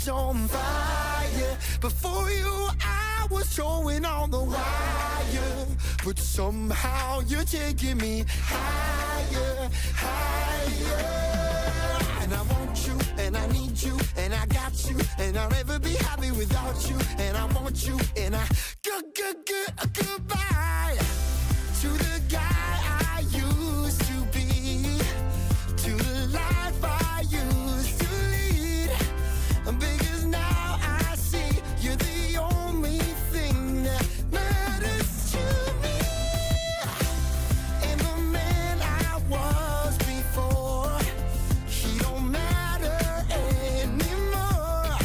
On fire. Before you, I was throwing on the wire, but somehow you're taking me higher, higher. And I want you, and I need you, and I got you, and I'll never be happy without you. And I want you, and I goodbye to the guy I used to be, to the life I used to lead. Because now I see you're the only thing that matters to me. And the man I was before, he don't matter anymore.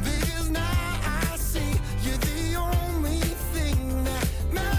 Because now I see you're the only thing that matters.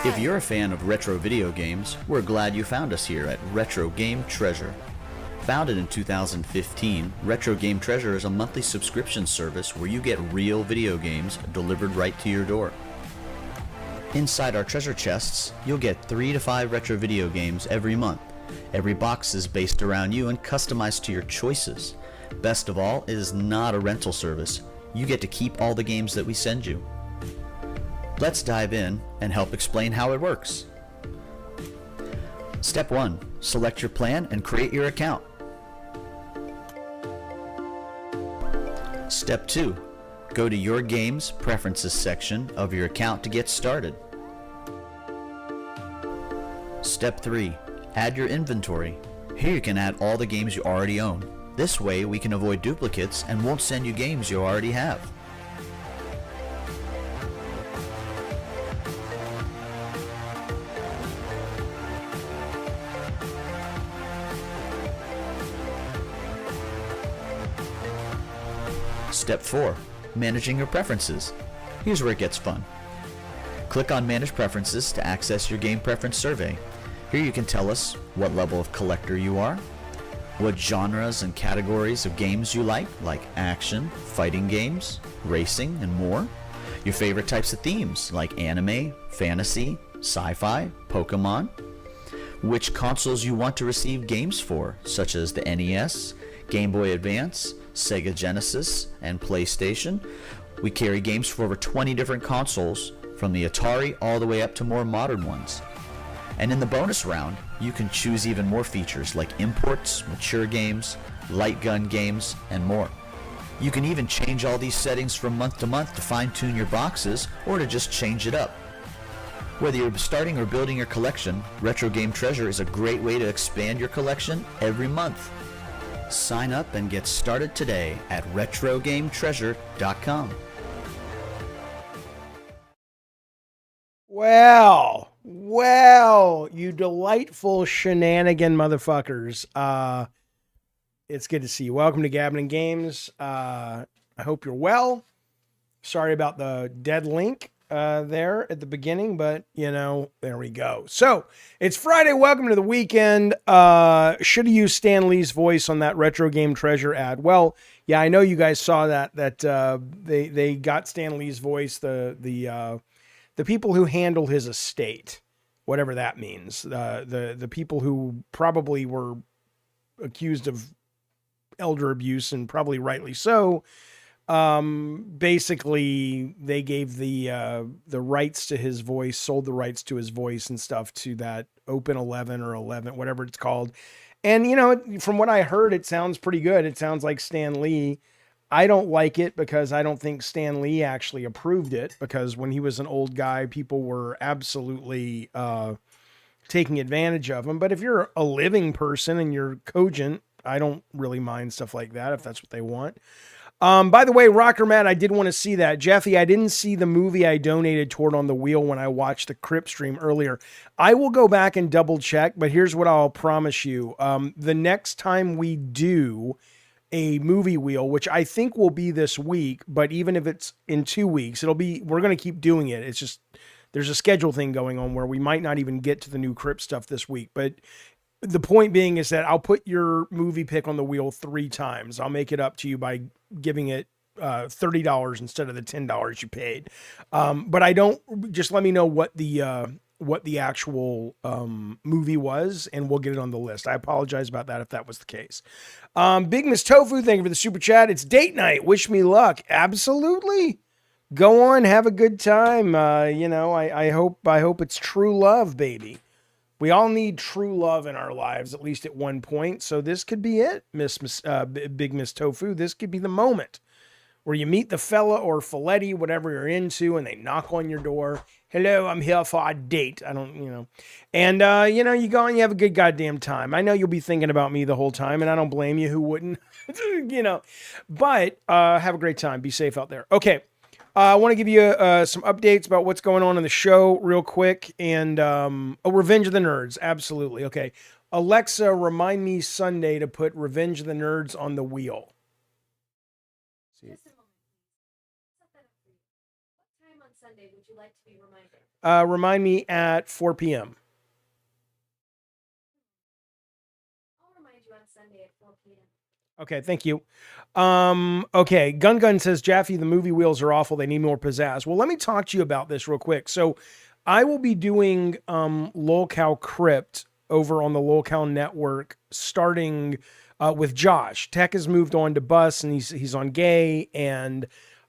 If you're a fan of retro video games, we're glad you found us here at Retro Game Treasure. Founded in 2015, Retro Game Treasure is a monthly subscription service where you get real video games delivered right to your door. Inside our treasure chests, you'll get 3 to 5 retro video games every month. Every box is based around you and customized to your choices. Best of all, it is not a rental service. You get to keep all the games that we send you. Let's dive in and help explain how it works. Step 1. Select your plan and create your account. Step 2. Go to your game's preferences section of your account to get started. Step 3. Add your inventory. Here you can add all the games you already own. This way we can avoid duplicates and won't send you games you already have. Step 4. Managing your preferences. Here's where it gets fun. Click on Manage Preferences to access your game preference survey. Here you can tell us what level of collector you are, what genres and categories of games you like action, fighting games, racing, and more, your favorite types of themes like anime, fantasy, sci-fi, Pokemon, which consoles you want to receive games for, such as the NES, Game Boy Advance, Sega Genesis, and PlayStation. We carry games for over 20 different consoles, from the Atari all the way up to more modern ones. And in the bonus round, you can choose even more features like imports, mature games, light gun games, and more. You can even change all these settings from month to month to fine-tune your boxes or to just change it up. Whether you're starting or building your collection, Retro Game Treasure is a great way to expand your collection every month. Sign up and get started today at RetroGameTreasure.com. Well, you delightful shenanigan motherfuckers. It's good to see you. Welcome to Gabbin and Games. I hope you're well. Sorry about the dead link there at the beginning, but you know, there we go. So it's Friday. Welcome to the weekend. Should have used Stan Lee's voice on that Retro Game Treasure ad. Well, yeah, I know you guys saw that they got Stan Lee's voice. The people who handle his estate, whatever that means, the people who probably were accused of elder abuse, and probably rightly so. Basically they gave the rights to his voice, sold the rights to his voice and stuff to that Open 11 or 11, whatever it's called. And, you know, from what I heard, it sounds pretty good. It sounds like Stan Lee. I don't like it because I don't think Stan Lee actually approved it, because when he was an old guy, people were absolutely, taking advantage of him. But if you're a living person and you're cogent, I don't really mind stuff like that if that's what they want. By the way, Rocker Matt, I did want to see that. Jeffy, I didn't see the movie I donated toward on the wheel when I watched the Crip stream earlier. I will go back and double check, but here's what I'll promise you. The next time we do a movie wheel, which I think will be this week, but even if it's in 2 weeks, we're going to keep doing it. It's just, there's a schedule thing going on where we might not even get to the new Crip stuff this week, but the point being is that I'll put your movie pick on the wheel 3 times. I'll make it up to you by giving it $30 instead of the $10 you paid. But I don't, just let me know what the actual movie was, and we'll get it on the list. I apologize about that if that was the case. Big Miss Tofu, thank you for the super chat. It's date night. Wish me luck. Absolutely. Go on, have a good time. You know, I hope it's true love, baby. We all need true love in our lives, at least at one point. So this could be it, Big Miss Tofu. This could be the moment where you meet the fella or filletti, whatever you're into, and they knock on your door. Hello, I'm here for a date. I don't, you know. And, you know, you go and you have a good goddamn time. I know you'll be thinking about me the whole time, and I don't blame you. Who wouldn't? You know. But have a great time. Be safe out there. Okay. I want to give you some updates about what's going on in the show real quick. And Revenge of the Nerds. Absolutely. Okay. Alexa, remind me Sunday to put Revenge of the Nerds on the wheel. See. Sunday would you like to be reminded? Remind me at 4 p.m. I'll remind you on Sunday at 4 p.m. Okay, thank you. Okay, Gun says, Jaffe, the movie wheels are awful. They need more pizzazz. Well, let me talk to you about this real quick. So I will be doing Lolcow Crypt over on the Lolcow Network starting with Josh. Tech has moved on to Bus, and he's on Gay, and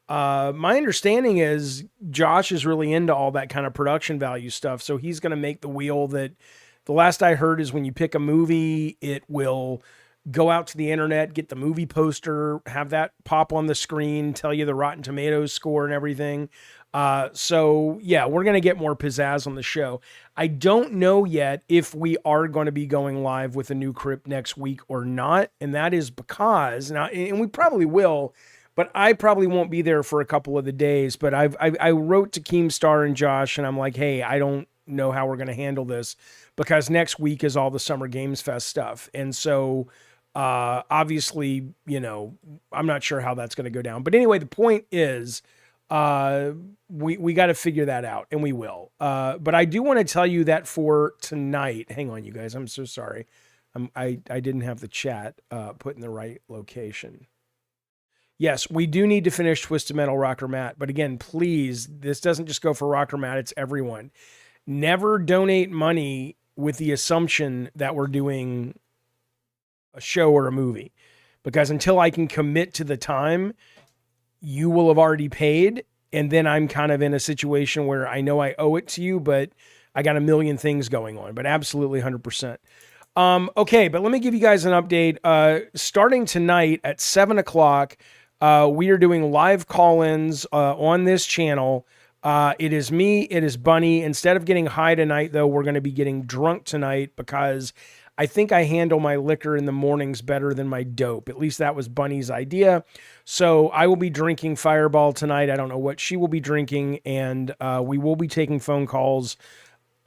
my understanding is Josh is really into all that kind of production value stuff, so he's going to make the wheel that the last I heard is when you pick a movie, it will go out to the internet, get the movie poster, have that pop on the screen, tell you the Rotten Tomatoes score and everything. So yeah, we're going to get more pizzazz on the show. I don't know yet if we are going to be going live with a new Crypt next week or not. And that is because now, and we probably will, but I probably won't be there for a couple of the days, but I wrote to Keemstar and Josh and I'm like, hey, I don't know how we're going to handle this because next week is all the Summer Games Fest stuff. And so, obviously, you know, I'm not sure how that's going to go down, but anyway, the point is, we got to figure that out and we will. But I do want to tell you that for tonight, hang on you guys. I'm so sorry. I didn't have the chat, put in the right location. Yes, we do need to finish Twisted Metal Rocker Matt, but again, please, this doesn't just go for Rocker Matt, it's everyone. Never donate money with the assumption that we're doing a show or a movie, because until I can commit to the time, you will have already paid. And then I'm kind of in a situation where I know I owe it to you, but I got a million things going on, but absolutely 100%. Okay. But let me give you guys an update. Starting tonight at 7:00, we are doing live call-ins, on this channel. It is me. It is Bunny. Instead of getting high tonight, though, we're going to be getting drunk tonight because I think I handle my liquor in the mornings better than my dope. At least that was Bunny's idea. So I will be drinking Fireball tonight. I don't know what she will be drinking. And we will be taking phone calls.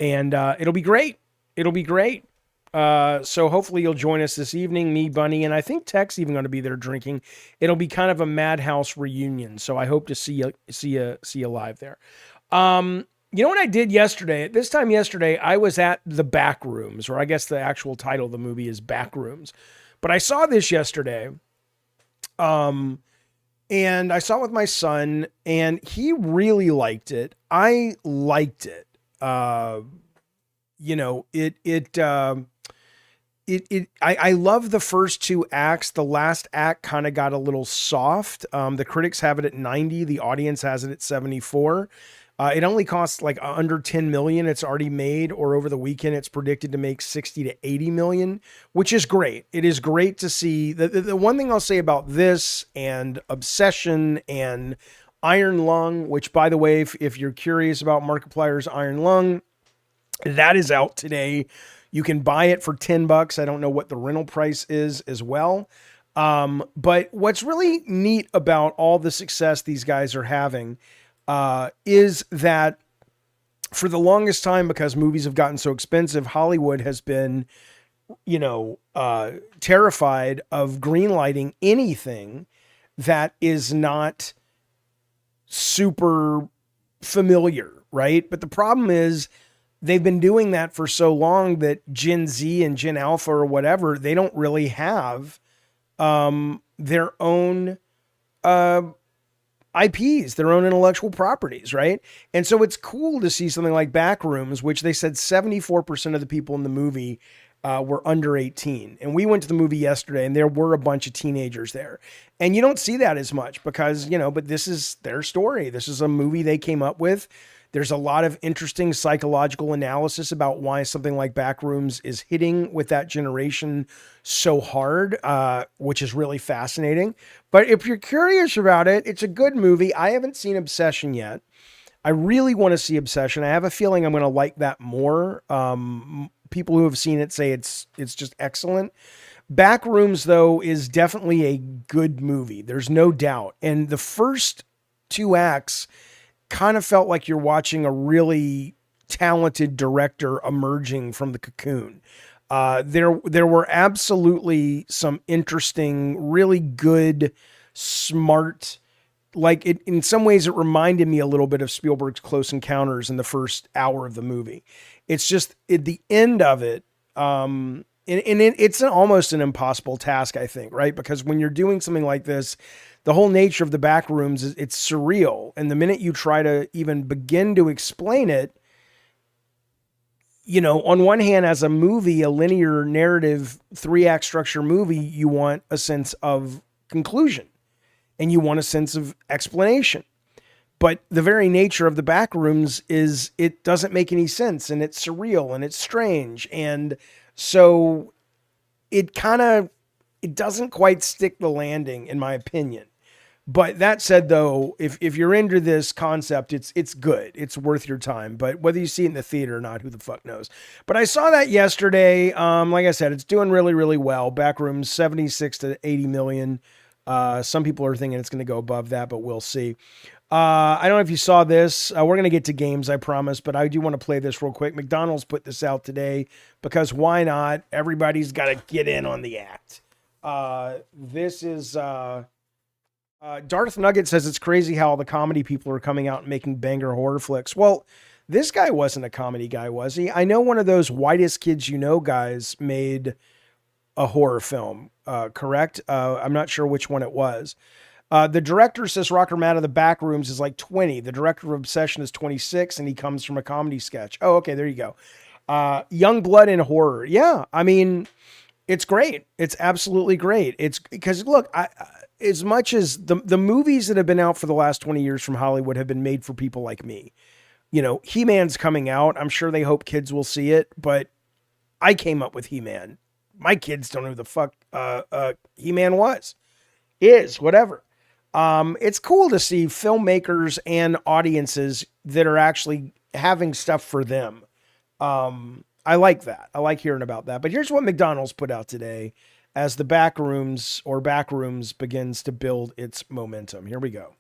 And it'll be great. It'll be great. So hopefully you'll join us this evening, me, Bunny, and I think Tech's even going to be there drinking. It'll be kind of a Madhouse reunion. So I hope to see you live there. You know what I did yesterday? At this time yesterday, I was at the Back Rooms, or I guess the actual title of the movie is Back Rooms. But I saw this yesterday, and I saw it with my son, and he really liked it. I liked it. You know, I love the first two acts. The last act kind of got a little soft. The critics have it at 90. The audience has it at 74. It only costs like under 10 million. It's already made, or over the weekend, it's predicted to make 60 to 80 million, which is great. It is great to see. The one thing I'll say about this and Obsession and Iron Lung, which by the way, if you're curious about Markiplier's Iron Lung, that is out today. You can buy it for $10. I don't know what the rental price is as well. But what's really neat about all the success these guys are having is that for the longest time, because movies have gotten so expensive, Hollywood has been, you know, terrified of greenlighting anything that is not super familiar, right? But the problem is they've been doing that for so long that Gen Z and Gen Alpha or whatever, they don't really have their own IPs, their own intellectual properties, right? And so it's cool to see something like Backrooms, which they said 74% of the people in the movie were under 18. And we went to the movie yesterday and there were a bunch of teenagers there. And you don't see that as much because, you know, but this is their story. This is a movie they came up with. There's a lot of interesting psychological analysis about why something like Backrooms is hitting with that generation so hard, which is really fascinating. But if you're curious about it, it's a good movie. I haven't seen Obsession yet. I really want to see Obsession. I have a feeling I'm going to like that more. People who have seen it say it's just excellent. Backrooms, though, is definitely a good movie. There's no doubt. And the first two acts kind of felt like you're watching a really talented director emerging from the cocoon. There were absolutely some interesting, really good, smart, like it, in some ways it reminded me a little bit of Spielberg's Close Encounters in the first hour of the movie. It's just at the end of it, it's almost an impossible task, I think, right? Because when you're doing something like this, the whole nature of the back rooms is it's surreal. And the minute you try to even begin to explain it, you know, on one hand, as a movie, a linear narrative, 3-act structure movie, you want a sense of conclusion and you want a sense of explanation. But the very nature of the back rooms is it doesn't make any sense, and it's surreal and it's strange. And so it doesn't quite stick the landing, in my opinion. But that said, though, if you're into this concept, it's good. It's worth your time. But whether you see it in the theater or not, who the fuck knows? But I saw that yesterday. Like I said, it's doing really, really well. Backrooms, 76 to 80 million. Some people are thinking it's going to go above that, but we'll see. I don't know if you saw this. We're going to get to games, I promise, but I do want to play this real quick. McDonald's put this out today because why not? Everybody's got to get in on the act. This is... Darth Nugget says it's crazy how all the comedy people are coming out and making banger horror flicks. Well, this guy wasn't a comedy guy, was he? I know one of those Whitest Kids You Know guys made a horror film, correct? I'm not sure which one it was. The director says Rocker Matt of the Backrooms is like 20. The director of Obsession is 26, and he comes from a comedy sketch. Oh, okay, there you go. Young Blood in horror. Yeah, I mean, it's great. It's absolutely great. It's because, look, as much as the movies that have been out for the last 20 years from Hollywood have been made for people like me. You know, He-Man's coming out. I'm sure they hope kids will see it, but I came up with He-Man. My kids don't know who the fuck He-Man is, whatever. It's cool to see filmmakers and audiences that are actually having stuff for them. I like that. I like hearing about that. But here's what McDonald's put out today as the Backrooms begins to build its momentum. Here we go.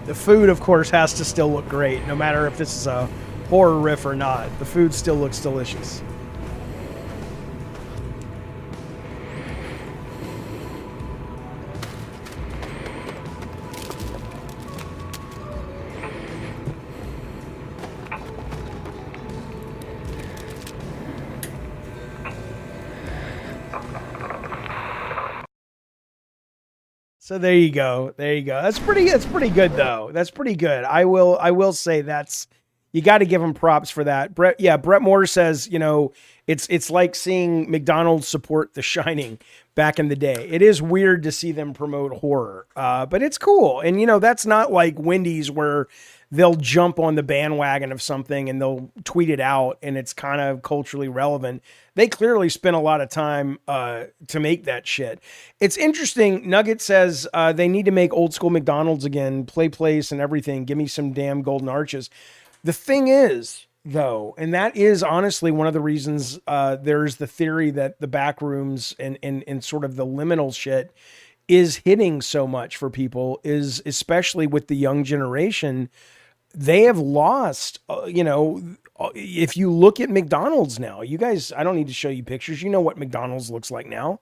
The food, of course, has to still look great, no matter if this is a horror riff or not. The food still looks delicious. So there you go. There you go. That's pretty good though. That's pretty good. I will say that's, You got to give him props for that. Brett Moore says, you know, it's like seeing McDonald's support The Shining back in the day. It is weird to see them promote horror, but it's cool. And, you know, that's not like Wendy's where they'll jump on the bandwagon of something and they'll tweet it out and it's kind of culturally relevant. They clearly spent a lot of time to make that shit. It's interesting. Nugget says they need to make old school McDonald's again, play place and everything. Give me some damn golden arches. The thing is, though, and that is honestly one of the reasons there's the theory that the back rooms and sort of the liminal shit is hitting so much for people, is especially with the young generation. They have lost, you know, if you look at McDonald's now, you guys, I don't need to show you pictures. You know what McDonald's looks like now.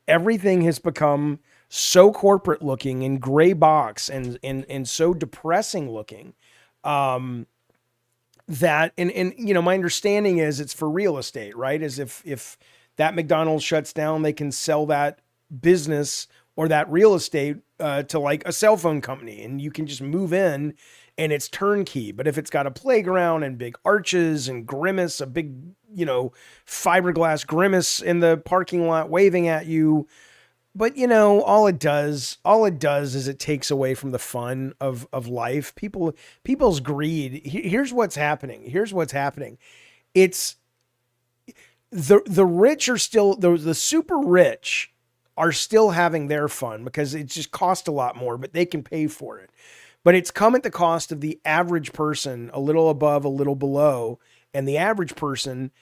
Everything has become so corporate looking and gray box and so depressing looking. That and you know, my understanding is it's for real estate, right? As if that McDonald's shuts down, they can sell that business or that real estate to like a cell phone company, and you can just move in and it's turnkey. But if it's got a playground and big arches and Grimace, a big, you know, fiberglass Grimace in the parking lot waving at you. But, you know, all it does is it takes away from the fun of life. People's greed. Here's what's happening. It's the rich are still, the super rich are still having their fun because it just costs a lot more, but they can pay for it. But it's come at the cost of the average person, a little above, a little below. And the average person,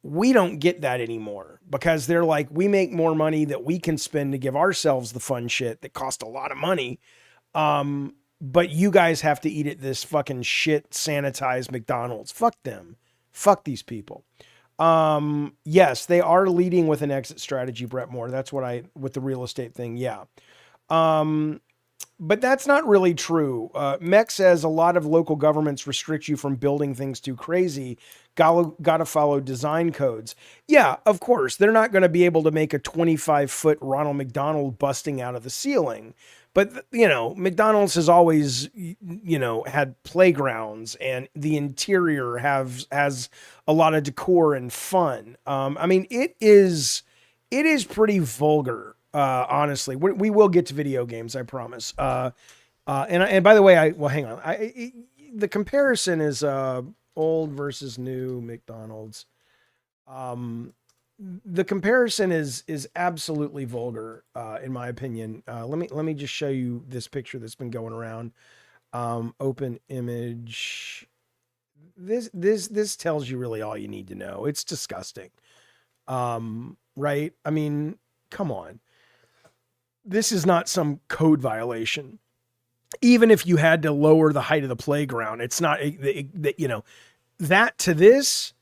we don't get that anymore because they're like, we make more money that we can spend to give ourselves the fun shit that cost a lot of money. But you guys have to eat at this fucking shit sanitized McDonald's. Fuck them. Fuck these people. Yes, they are leading with an exit strategy, Brett Moore. That's what with the real estate thing. Yeah. But that's not really true. Mech says a lot of local governments restrict you from building things too crazy. Gotta follow design codes. Yeah, of course. They're not going to be able to make a 25-foot Ronald McDonald busting out of the ceiling. But, you know, McDonald's has always, you know, had playgrounds and the interior has a lot of decor and fun. I mean, it is pretty vulgar. Honestly, we will get to video games, I promise. And by the way, hang on. The comparison is old versus new McDonald's. The comparison is absolutely vulgar, in my opinion. Let me just show you this picture that's been going around. Open image. This tells you really all you need to know. It's disgusting. Right? I mean, come on. This is not some code violation. Even if you had to lower the height of the playground, it's not, you know, that to this,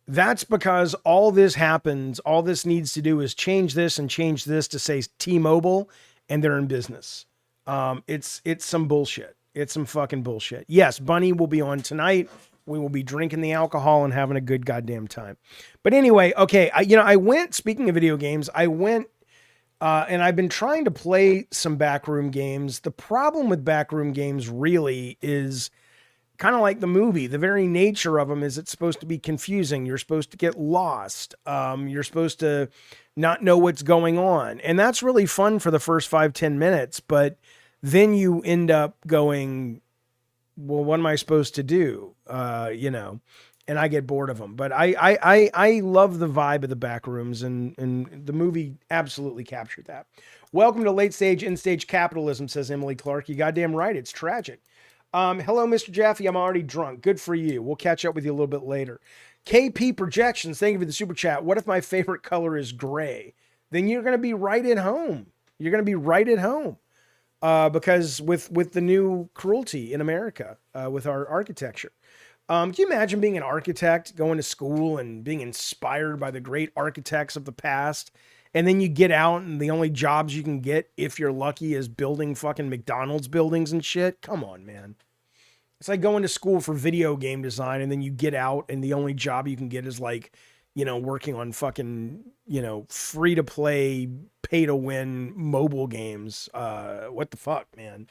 that's because all this happens. All this needs to do is change this and change this to say T-Mobile and they're in business. It's some bullshit. It's some fucking bullshit. Yes, Bunny will be on tonight. We will be drinking the alcohol and having a good goddamn time. But anyway, okay. I went, speaking of video games, and I've been trying to play some backroom games. The problem with backroom games really is kind of like the movie. The very nature of them is it's supposed to be confusing. You're supposed to get lost. You're supposed to not know what's going on. And that's really fun for the first 5-10 minutes. But then you end up going, well, what am I supposed to do? You know, and I get bored of them. But I love the vibe of the back rooms, and the movie absolutely captured that. Welcome to late stage, in stage capitalism, says Emily Clark. You goddamn right. It's tragic. Hello, Mr. Jaffe. I'm already drunk. Good for you. We'll catch up with you a little bit later. KP Projections. Thank you for the super chat. What if my favorite color is gray? Then you're going to be right at home. You're going to be right at home. Because with the new cruelty in America, with our architecture. Can you imagine being an architect, going to school and being inspired by the great architects of the past? And then you get out and the only jobs you can get, if you're lucky, is building fucking McDonald's buildings and shit. Come on, man. It's like going to school for video game design and then you get out and the only job you can get is like, you know, working on fucking, you know, free to play, pay to win mobile games. What the fuck, man?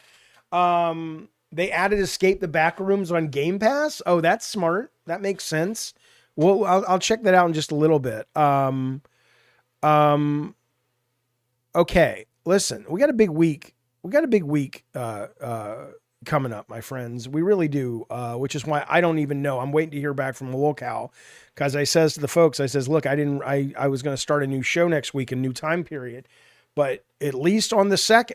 They added Escape the Backrooms on Game Pass. Oh, that's smart. That makes sense. Well, I'll check that out in just a little bit. Okay, listen, we got a big week. Coming up, my friends. We really do, which is why I don't even know. I'm waiting to hear back from the locale, because I says to the folks, I says, look, I was going to start a new show next week, a new time period, but at least on the second,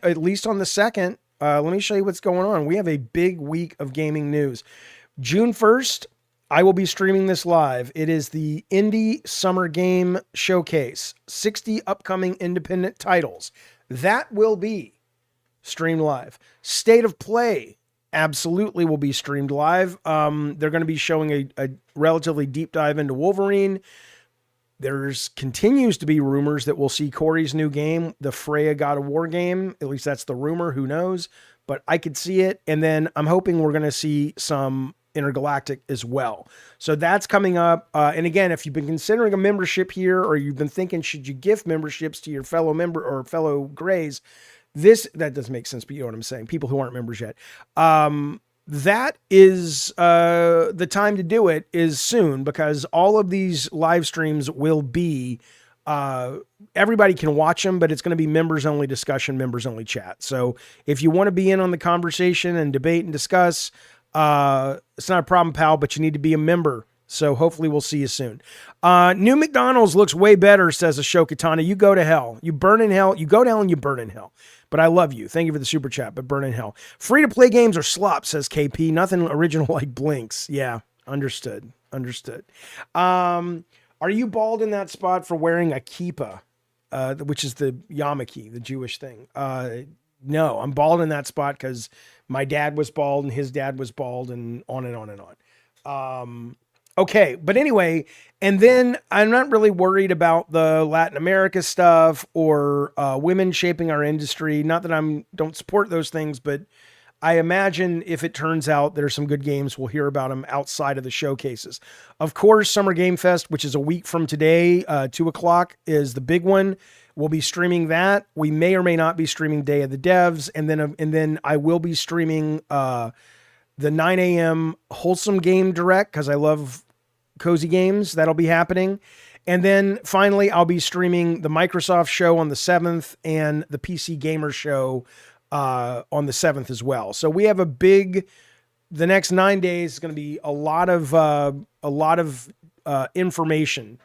let me show you what's going on. We have a big week of gaming news. June 1st, I will be streaming this live. It is the Indie Summer Game Showcase, 60 upcoming independent titles. That will be streamed live. State of Play absolutely will be streamed live. They're going to be showing a relatively deep dive into Wolverine. There's continues to be rumors that we'll see Corey's new game, the Freya God of War game. At least that's the rumor. Who knows? But I could see it. And then I'm hoping we're going to see some Intergalactic as well. So that's coming up. And again, if you've been considering a membership here, or you've been thinking, should you gift memberships to your fellow member or fellow Grays? That doesn't make sense, but you know what I'm saying. People who aren't members yet. That is the time to do it is soon, because all of these live streams will be, everybody can watch them, but it's going to be members only discussion, members only chat. So if you want to be in on the conversation and debate and discuss, it's not a problem, pal, but you need to be a member. So hopefully we'll see you soon. New McDonald's looks way better, says Ashoka Tana. You go to hell. You burn in hell. You go to hell and you burn in hell. But I love you. Thank you for the super chat, but burn in hell. Free-to-play games are slop, says KP. Nothing original like Blinks. Yeah, understood. Are you bald in that spot for wearing a kippah, which is the yarmulke, the Jewish thing? No, I'm bald in that spot because my dad was bald and his dad was bald, and on and on and on. Okay, but anyway, and then I'm not really worried about the Latin America stuff or women shaping our industry. Not that don't support those things, but I imagine if it turns out there's some good games, we'll hear about them outside of the showcases. Of course, Summer Game Fest, which is a week from today, 2:00 is the big one. We'll be streaming that. We may or may not be streaming Day of the Devs, and then I will be streaming the 9 a.m. Wholesome Game Direct, because I love cozy games. That'll be happening. And then finally, I'll be streaming the Microsoft show on the 7th and the PC Gamer show on the 7th as well. So we have the next 9 days is going to be a lot of information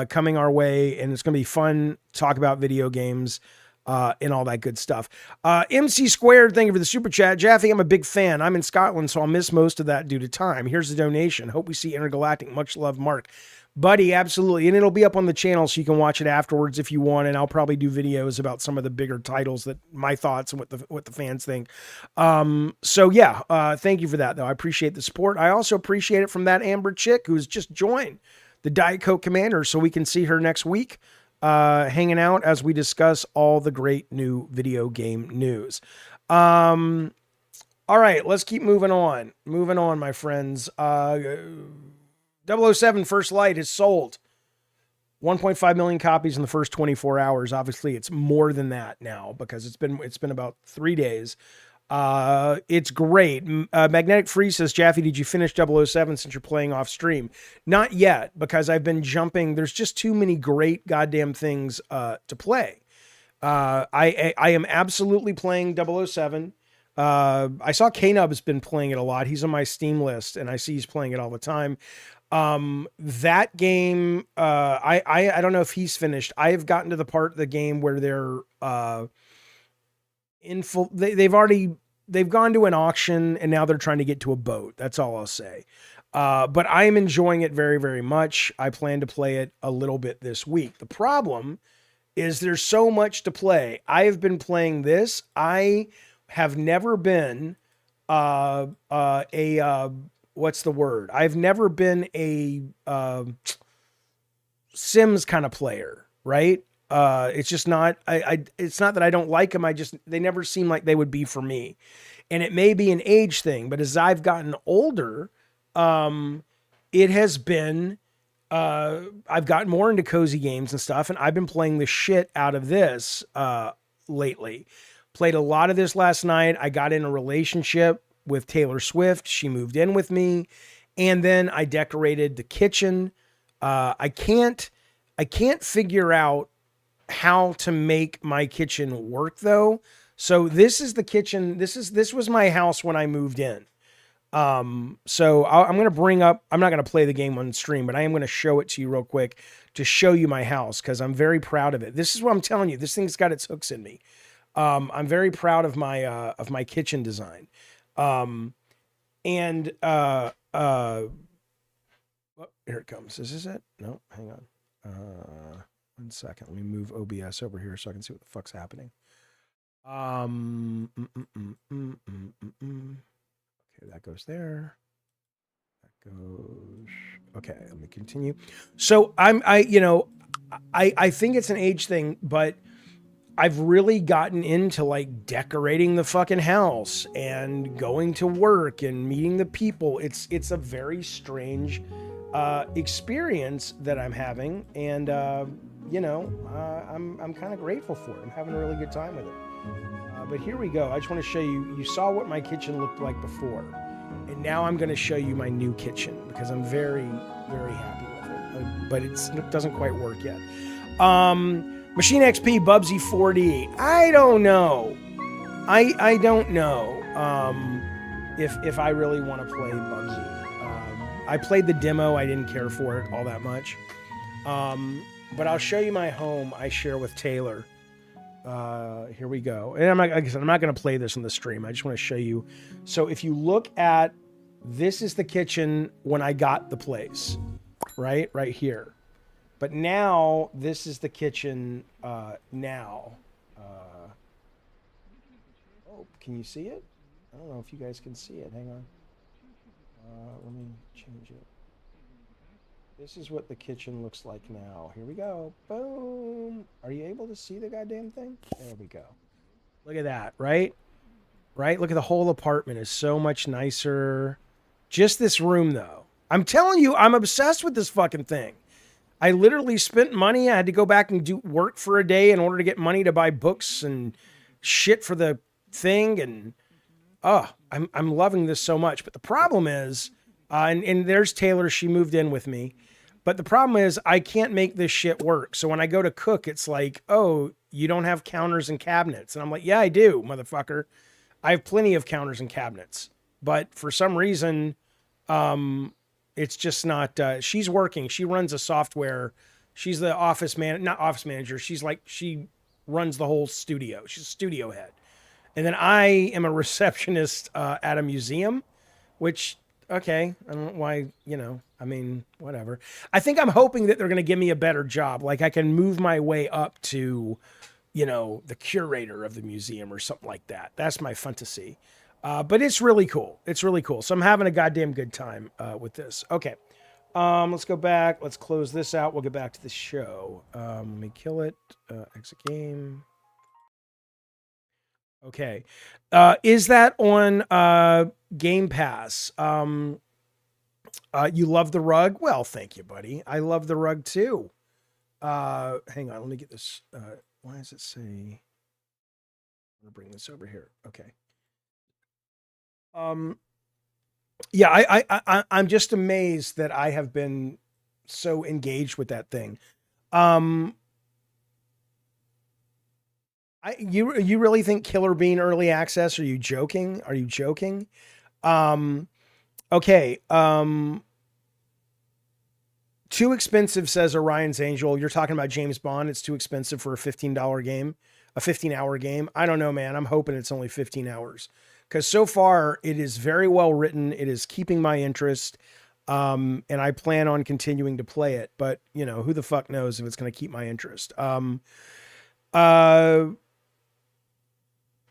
coming our way, and it's going to be fun to talk about video games and all that good stuff. MC Squared, thank you for the super chat. Jaffe, I'm a big fan. I'm in Scotland, so I'll miss most of that due to time. Here's the donation. Hope we see Intergalactic. Much love, Mark. Buddy, absolutely. And it'll be up on the channel so you can watch it afterwards if you want, and I'll probably do videos about some of the bigger titles, that my thoughts and what the fans think. So yeah, thank you for that, though. I appreciate the support. I also appreciate it from that Amber chick who's just joined the Diet Coke Commander, so we can see her next week. Hanging out as we discuss all the great new video game news. All right, let's keep moving on. Moving on, my friends. 007 First Light is sold 1.5 million copies in the first 24 hours. Obviously, it's more than that now because it's been about 3 days. It's great. Magnetic Freeze says, Jaffe, did you finish 007 since you're playing off stream? Not yet, because I've been jumping. There's just too many great goddamn things to play. I am absolutely playing 007. I saw K-Nub's been playing it a lot. He's on my Steam list, and I see he's playing it all the time. That game, I don't know if he's finished. I have gotten to the part of the game where they're they've gone to an auction and now they're trying to get to a boat. That's all I'll say. But I am enjoying it very, very much. I plan to play it a little bit this week. The problem is there's so much to play. I have been playing this. I have never been what's the word? I've never been a Sims kind of player, right? It's just not, it's not that I don't like them. They never seem like they would be for me. And it may be an age thing, but as I've gotten older, it has been, I've gotten more into cozy games and stuff, and I've been playing the shit out of this, lately. Played a lot of this last night. I got in a relationship, with Taylor Swift. She moved in with me, and then I decorated the kitchen. I can't figure out how to make my kitchen work though. So this is the kitchen. This was my house when I moved in. So I'm going to bring up, I'm not going to play the game on stream, but I am going to show it to you real quick to show you my house, because I'm very proud of it. This is what I'm telling you. This thing's got its hooks in me. I'm very proud of my kitchen design. Oh, here it comes. Is this it? No, hang on. 1 second. Let me move OBS over here so I can see what the fuck's happening. Okay, that goes there. That goes. Okay, let me continue. So I think it's an age thing, but I've really gotten into like decorating the fucking house and going to work and meeting the people. It's a very strange experience that I'm having, and I'm kind of grateful for it. I'm having a really good time with it. But here we go. I just want to show you. You saw what my kitchen looked like before, and now I'm going to show you my new kitchen because I'm very, very happy with it. But it doesn't quite work yet. Machine XP Bubsy 4D. I don't know. I don't know if I really want to play Bubsy. I played the demo. I didn't care for it all that much. But I'll show you my home I share with Taylor. Here we go. And like I said, I'm not going to play this on the stream. I just want to show you. So if you look at, this is the kitchen when I got the place, right here. But now this is the kitchen now. Oh, can you see it? I don't know if you guys can see it. Hang on. Let me change it. This is what the kitchen looks like now. Here we go. Boom. Are you able to see the goddamn thing? There we go. Look at that, right? Right? Look at the whole apartment is so much nicer. Just this room, though. I'm telling you, I'm obsessed with this fucking thing. I literally spent money. I had to go back and do work for a day in order to get money to buy books and shit for the thing. And, I'm loving this so much. But the problem is, and there's Taylor. She moved in with me. But the problem is I can't make this shit work. So when I go to cook, it's like, oh, you don't have counters and cabinets. And I'm like, yeah, I do, motherfucker. I have plenty of counters and cabinets. But for some reason, it's just not, she's working. She runs a software. She's the not office manager. She's like, she runs the whole studio. She's a studio head. And then I am a receptionist at a museum, which, okay, I don't know why, whatever. I think I'm hoping that they're going to give me a better job. Like I can move my way up to, the curator of the museum or something like that. That's my fantasy. But it's really cool. It's really cool. So I'm having a goddamn good time with this. Okay. Let's go back. Let's close this out. We'll get back to the show. Let me kill it. Exit game. Okay. Is that on Game Pass? You love the rug? Well, thank you, buddy. I love the rug too. Hang on. Let me get this. Why does it say? I'm going to bring this over here. Okay. Yeah, I'm just amazed that I have been so engaged with that thing. You really think Killer Bean early access? Are you joking? Are you joking? Okay. Too expensive, says Orion's Angel. You're talking about James Bond. It's too expensive for a $15 game, a 15-hour game. I don't know, man. I'm hoping it's only 15 hours. Because so far, it is very well written. It is keeping my interest. And I plan on continuing to play it. But, who the fuck knows if it's going to keep my interest.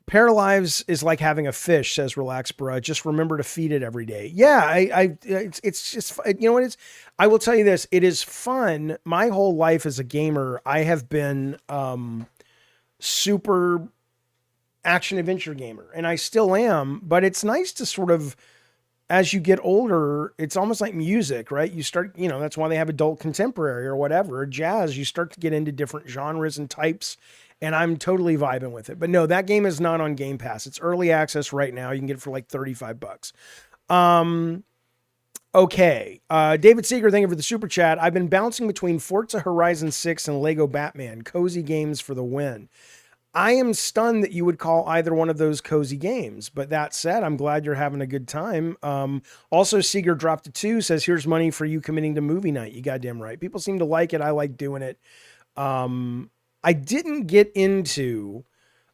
Paralives is like having a fish, says Relax Bruh. Just remember to feed it every day. Yeah, it's just, what it is? I will tell you this. It is fun. My whole life as a gamer, I have been super action adventure gamer, and I still am, but it's nice to sort of, as you get older, it's almost like music, right? You start, that's why they have adult contemporary or whatever, or jazz. You start to get into different genres and types, and I'm totally vibing with it. But no, that game is not on Game Pass. It's early access right now. You can get it for like $35. Okay. David Seeger, thank you for the super chat. I've been bouncing between Forza Horizon 6 and Lego Batman. Cozy games for the win. I am stunned that you would call either one of those cozy games. But that said, I'm glad you're having a good time. Also, Seeger dropped a 2, says, here's money for you committing to movie night. You goddamn right. People seem to like it. I like doing it. I didn't get into,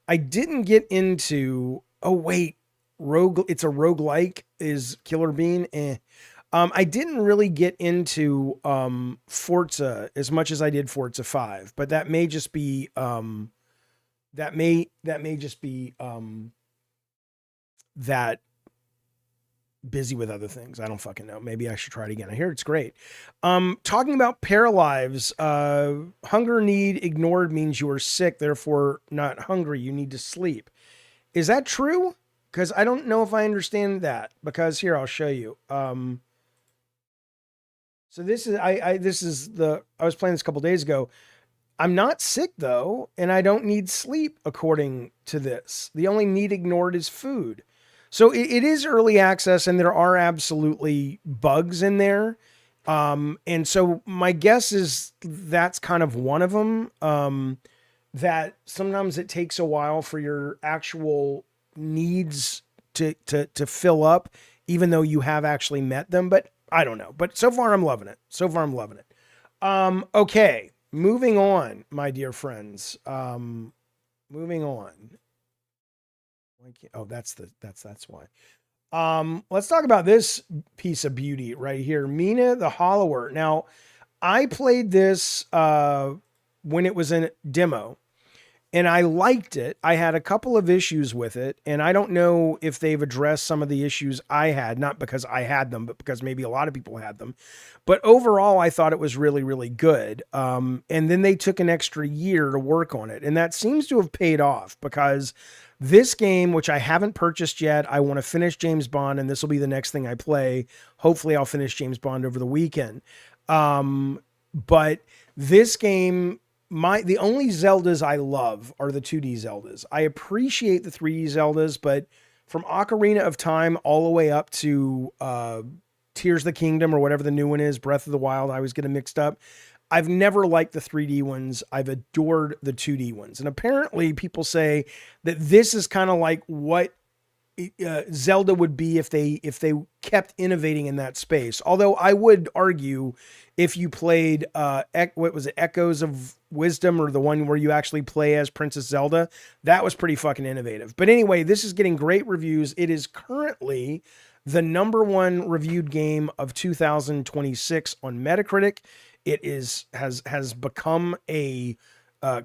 oh wait, it's a roguelike is Killer Bean. I didn't really get into Forza as much as I did Forza 5, but that may just be that busy with other things. I don't fucking know. Maybe I should try it again. I hear it's great. Talking about Paralives, hunger need ignored means you are sick, therefore not hungry. You need to sleep. Is that true? Because I don't know if I understand that. Because here, I'll show you. So this is I was playing this a couple days ago. I'm not sick though, and I don't need sleep according to this. The only need ignored is food. So it is early access, and there are absolutely bugs in there. And so my guess is that's kind of one of them. That sometimes it takes a while for your actual needs to fill up, even though you have actually met them. But I don't know. But so far I'm loving it. Okay. Moving on, my dear friends. Moving on. Oh, that's why. Let's talk about this piece of beauty right here. Mina the Hollower. Now, I played this when it was in demo, and I liked it. I had a couple of issues with it, and I don't know if they've addressed some of the issues I had, not because I had them, but because maybe a lot of people had them. But overall, I thought it was really, really good. And then they took an extra year to work on it, and that seems to have paid off, because this game, which I haven't purchased yet, I want to finish James Bond, and this will be the next thing I play. Hopefully I'll finish James Bond over the weekend. But this game, the only Zeldas I love are the 2D Zeldas. I appreciate the 3D Zeldas, but from Ocarina of Time all the way up to Tears of the Kingdom, or whatever the new one is, Breath of the Wild, I always get them mixed up. I've never liked the 3D ones. I've adored the 2D ones. And apparently people say that this is kind of like what Zelda would be if they kept innovating in that space. Although I would argue, if you played what was it, Echoes of Wisdom, or the one where you actually play as Princess Zelda, that was pretty fucking innovative. But anyway, this is getting great reviews. It is currently the #1 reviewed game of 2026 on Metacritic. It has become a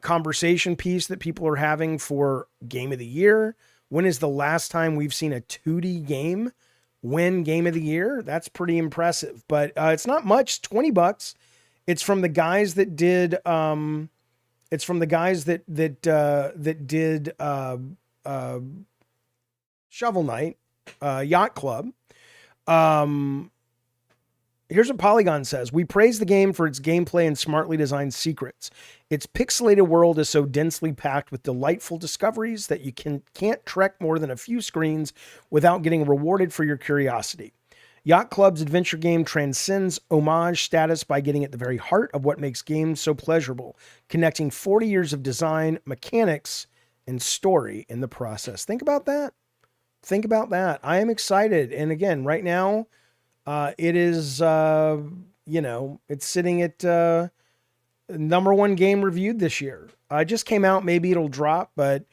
conversation piece that people are having for Game of the Year. When is the last time we've seen a 2D game win Game of the Year? That's pretty impressive. But it's not much. $20. It's from the guys that did. It's from the guys that did Shovel Knight, Yacht Club. Here's what Polygon says. We praise the game for its gameplay and smartly designed secrets. Its pixelated world is so densely packed with delightful discoveries that you can't trek more than a few screens without getting rewarded for your curiosity. Yacht Club's adventure game transcends homage status by getting at the very heart of what makes games so pleasurable, connecting 40 years of design, mechanics, and story in the process. Think about that. I am excited. And again, right now, it is, it's sitting at #1 game reviewed this year. It just came out. Maybe it'll drop, but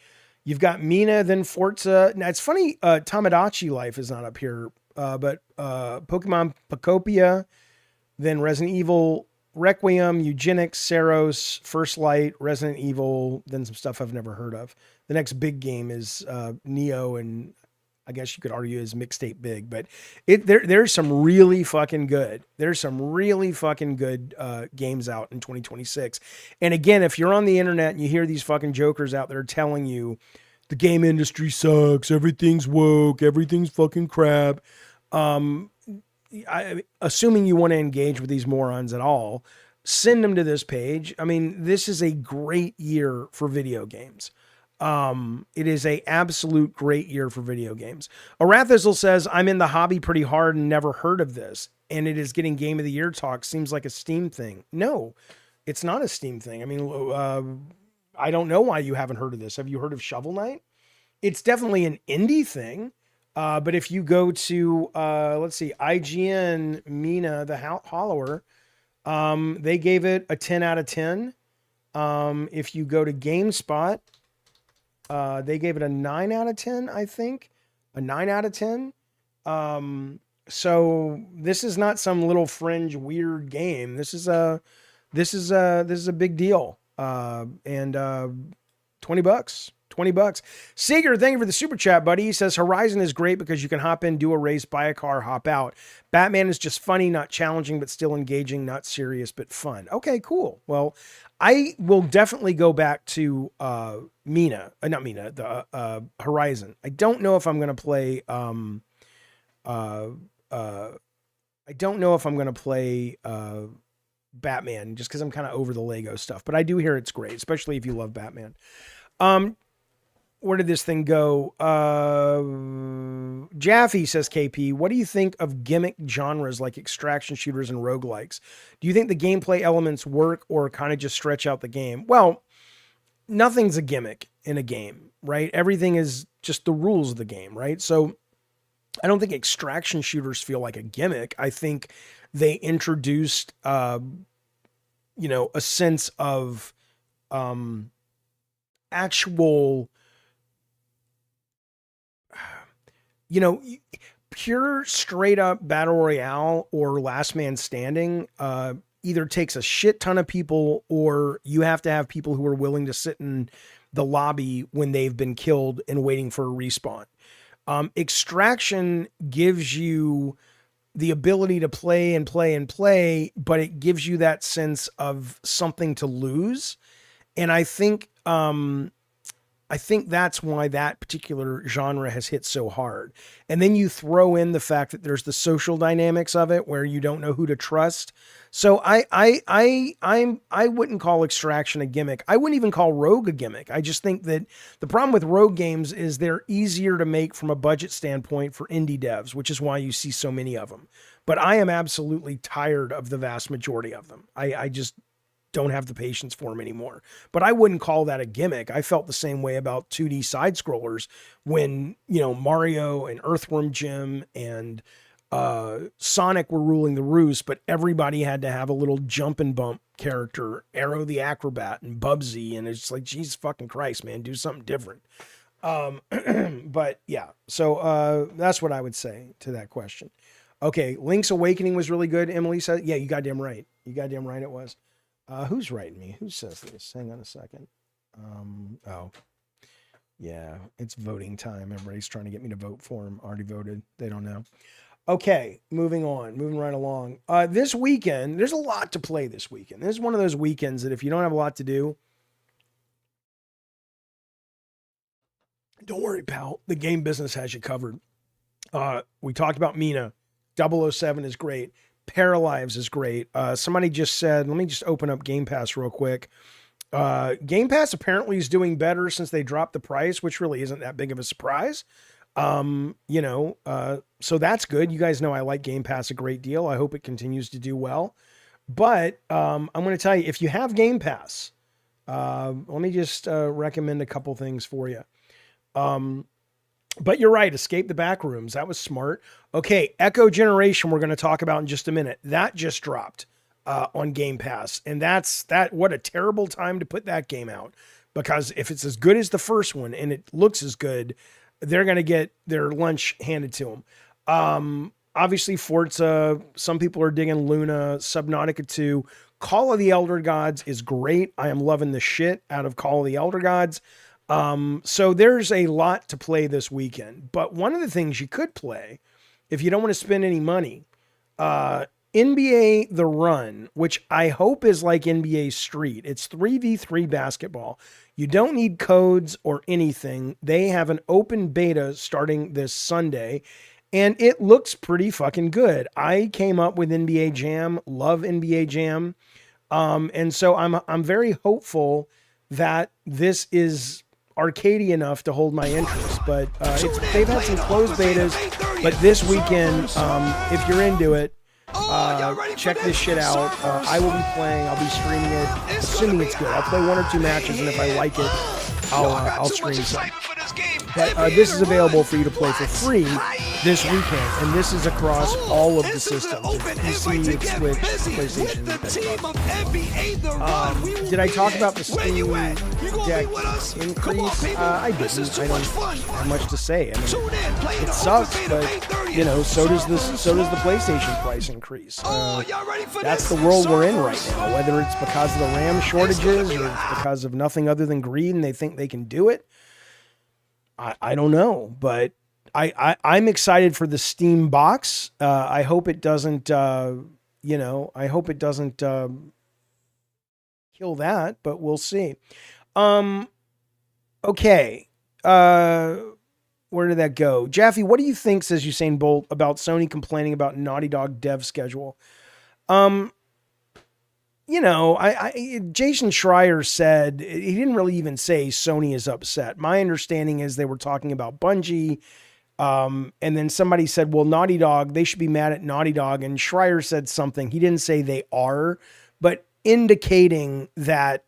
you've got Mina, then Forza. Now, it's funny, Tamagotchi Life is not up here, but Pokemon Pocopia, then Resident Evil Requiem, Eugenics, Saros, First Light, Resident Evil, then some stuff I've never heard of. The next big game is Neo, and I guess you could argue is Mixtape Big, but there's some really fucking good. There's some really fucking good games out in 2026. And again, if you're on the internet and you hear these fucking jokers out there telling you the game industry sucks, everything's woke, everything's fucking crap, assuming you want to engage with these morons at all, send them to this page. I mean, this is a great year for video games. It is a absolute great year for video games. Arathizzle says, I'm in the hobby pretty hard and never heard of this. And it is getting Game of the Year talk. Seems like a Steam thing. No, it's not a Steam thing. I mean, I don't know why you haven't heard of this. Have you heard of Shovel Knight? It's definitely an indie thing. But if you go to, let's see, IGN, MINA, the Hollower, they gave it a 10 out of 10. If you go to GameSpot, they gave it a 9 out of 10, I think. A 9 out of 10. So this is not some little fringe weird game. This is a big deal. And $20. $20. Seeger, thank you for the super chat, buddy. He says Horizon is great because you can hop in, do a race, buy a car, hop out. Batman is just funny, not challenging, but still engaging, not serious, but fun. Okay, cool. Well, I will definitely go back to the Horizon. I don't know if I'm going to play Batman just because I'm kind of over the Lego stuff, but I do hear it's great, especially if you love Batman. Where did this thing go? Jaffe, says KP, what do you think of gimmick genres like extraction shooters and roguelikes? Do you think the gameplay elements work or kind of just stretch out the game? Well, nothing's a gimmick in a game, right? Everything is just the rules of the game, right? So I don't think extraction shooters feel like a gimmick. I think they introduced, a sense of actual... pure straight up battle royale or last man standing either takes a shit ton of people or you have to have people who are willing to sit in the lobby when they've been killed and waiting for a respawn. Extraction gives you the ability to play and play and play, but it gives you that sense of something to lose. And I think that's why that particular genre has hit so hard. And then you throw in the fact that there's the social dynamics of it where you don't know who to trust. So I wouldn't call Extraction a gimmick. I wouldn't even call Rogue a gimmick. I just think that the problem with Rogue games is they're easier to make from a budget standpoint for indie devs, which is why you see so many of them. But I am absolutely tired of the vast majority of them. I just don't have the patience for them anymore. But I wouldn't call that a gimmick. I felt the same way about 2D side scrollers when, Mario and Earthworm Jim and Sonic were ruling the roost, but everybody had to have a little jump and bump character, Arrow the Acrobat and Bubsy. And it's like, Jesus fucking Christ, man, do something different. But yeah, so that's what I would say to that question. Okay. Link's Awakening was really good. Emily said, yeah, you goddamn right. You goddamn right it was. Who's writing me? Who says this? Hang on a second. Oh, yeah, it's voting time. Everybody's trying to get me to vote for him. Already voted. They don't know. Okay, moving right along. This weekend, there's a lot to play this weekend. This is one of those weekends that if you don't have a lot to do, don't worry, pal. The game business has you covered. We talked about Mina. 007 is great. Paralives is great. Somebody just said, let me just open up Game Pass real quick. Game Pass apparently is doing better since they dropped the price, which really isn't that big of a surprise. So that's good. You guys know I like Game Pass a great deal. I hope it continues to do well. But I'm going to tell you, if you have Game Pass, let me just recommend a couple things for you. But you're right. Escape the Backrooms. That was smart. Okay. Echo Generation, we're going to talk about in just a minute. That just dropped on Game Pass. And what a terrible time to put that game out, because if it's as good as the first one and it looks as good, they're going to get their lunch handed to them. Obviously Forza, some people are digging Luna, Subnautica 2. Call of the Elder Gods is great. I am loving the shit out of Call of the Elder Gods. So there's a lot to play this weekend, but one of the things you could play if you don't want to spend any money, NBA The Run, which I hope is like NBA Street. It's 3v3 basketball. You don't need codes or anything. They have an open beta starting this Sunday, and it looks pretty fucking good. I came up with NBA Jam, love NBA Jam. And so I'm very hopeful that this is arcadey enough to hold my interest. But they've had some closed betas, but this weekend, if you're into it, check this shit out. I will be playing. I'll be streaming it, assuming it's good. I'll play 1 or 2 matches, and if I like it, I'll stream some. But this is available for you to play for free this weekend, and this is across all of the systems. It's PC, it's Switch, PlayStation, Xbox. Did I talk about the Steam Deck increase? I didn't. I don't have much to say. I mean, it sucks, but you know, so does the PlayStation price increase. That's the world we're in right now. Whether it's because of the RAM shortages or it's because of nothing other than greed, and they think they can do it. I don't know, but I'm excited for the Steam box. I hope it doesn't, I hope it doesn't kill that, but we'll see. Okay. Where did that go? Jaffe, what do you think, says Usain Bolt, about Sony complaining about Naughty Dog dev schedule? Jason Schreier said, he didn't really even say Sony is upset. My understanding is they were talking about Bungie. And then somebody said, well, Naughty Dog, they should be mad at Naughty Dog. And Schreier said something. He didn't say they are, but indicating that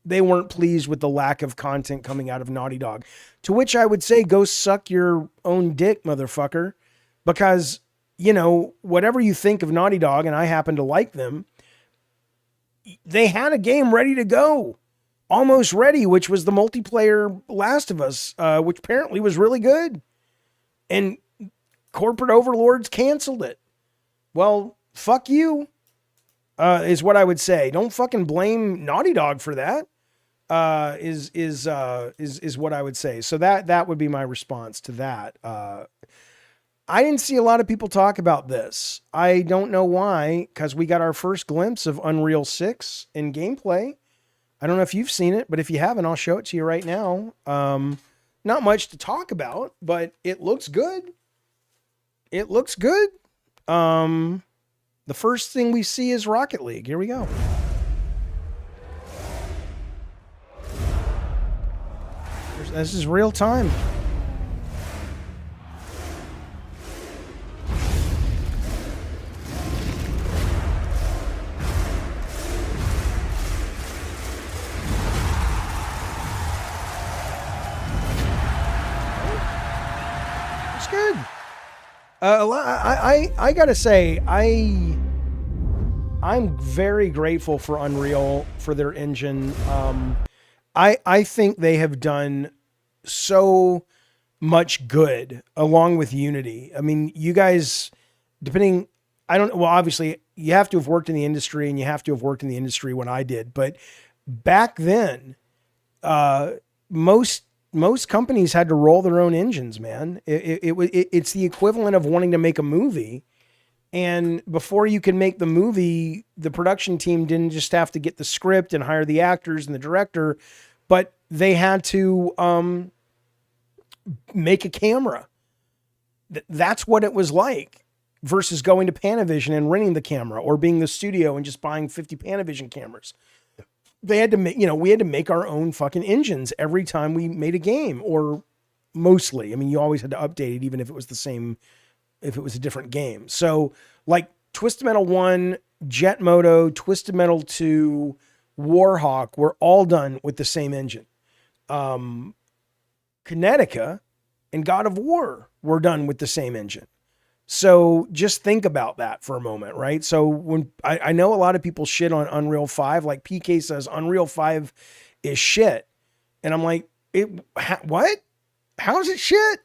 they weren't pleased with the lack of content coming out of Naughty Dog. To which I would say, go suck your own dick, motherfucker. Because, whatever you think of Naughty Dog, and I happen to like them, they had a game ready to go, almost ready, which was the multiplayer Last of Us, which apparently was really good. And corporate overlords canceled it. Well, fuck you, is what I would say. Don't fucking blame Naughty Dog for that, is what I would say. So that would be my response to that. I didn't see a lot of people talk about this. I don't know why, because we got our first glimpse of Unreal 6 in gameplay. I don't know if you've seen it, but if you haven't, I'll show it to you right now. Not much to talk about, but it looks good. It looks good. The first thing we see is Rocket League. Here we go. This is real time. Good. I gotta say, I'm very grateful for Unreal, for their engine. I think they have done so much good along with Unity. I mean, you guys, obviously you have to have worked in the industry, and you have to have worked in the industry when I did, but back then, most companies had to roll their own engines, man. It's the equivalent of wanting to make a movie. And before you can make the movie, the production team didn't just have to get the script and hire the actors and the director, but they had to make a camera. That's what it was like, versus going to Panavision and renting the camera, or being the studio and just buying 50 Panavision cameras. They had to make, we had to make our own fucking engines every time we made a game, or mostly. I mean, you always had to update it, even if it was the same, if it was a different game. So like Twisted Metal 1, Jet Moto, Twisted Metal 2, Warhawk were all done with the same engine. Kinetica and God of War were done with the same engine. So just think about that for a moment, right? So when I know a lot of people shit on Unreal 5, like PK says, Unreal 5 is shit. And I'm like, what? How is it shit?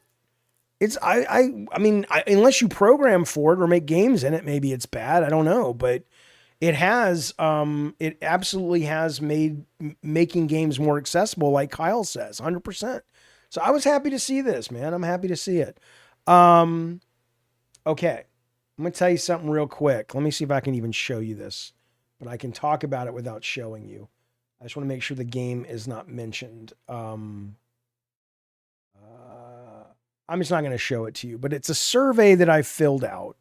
It's, I mean, unless you program for it or make games in it, maybe it's bad. I don't know, but it has, it absolutely has made making games more accessible, like Kyle says, 100%. So I was happy to see this, man. I'm happy to see it. Okay, I'm going to tell you something real quick. Let me see if I can even show you this, but I can talk about it without showing you. I just want to make sure the game is not mentioned. I'm just not going to show it to you, but it's a survey that I filled out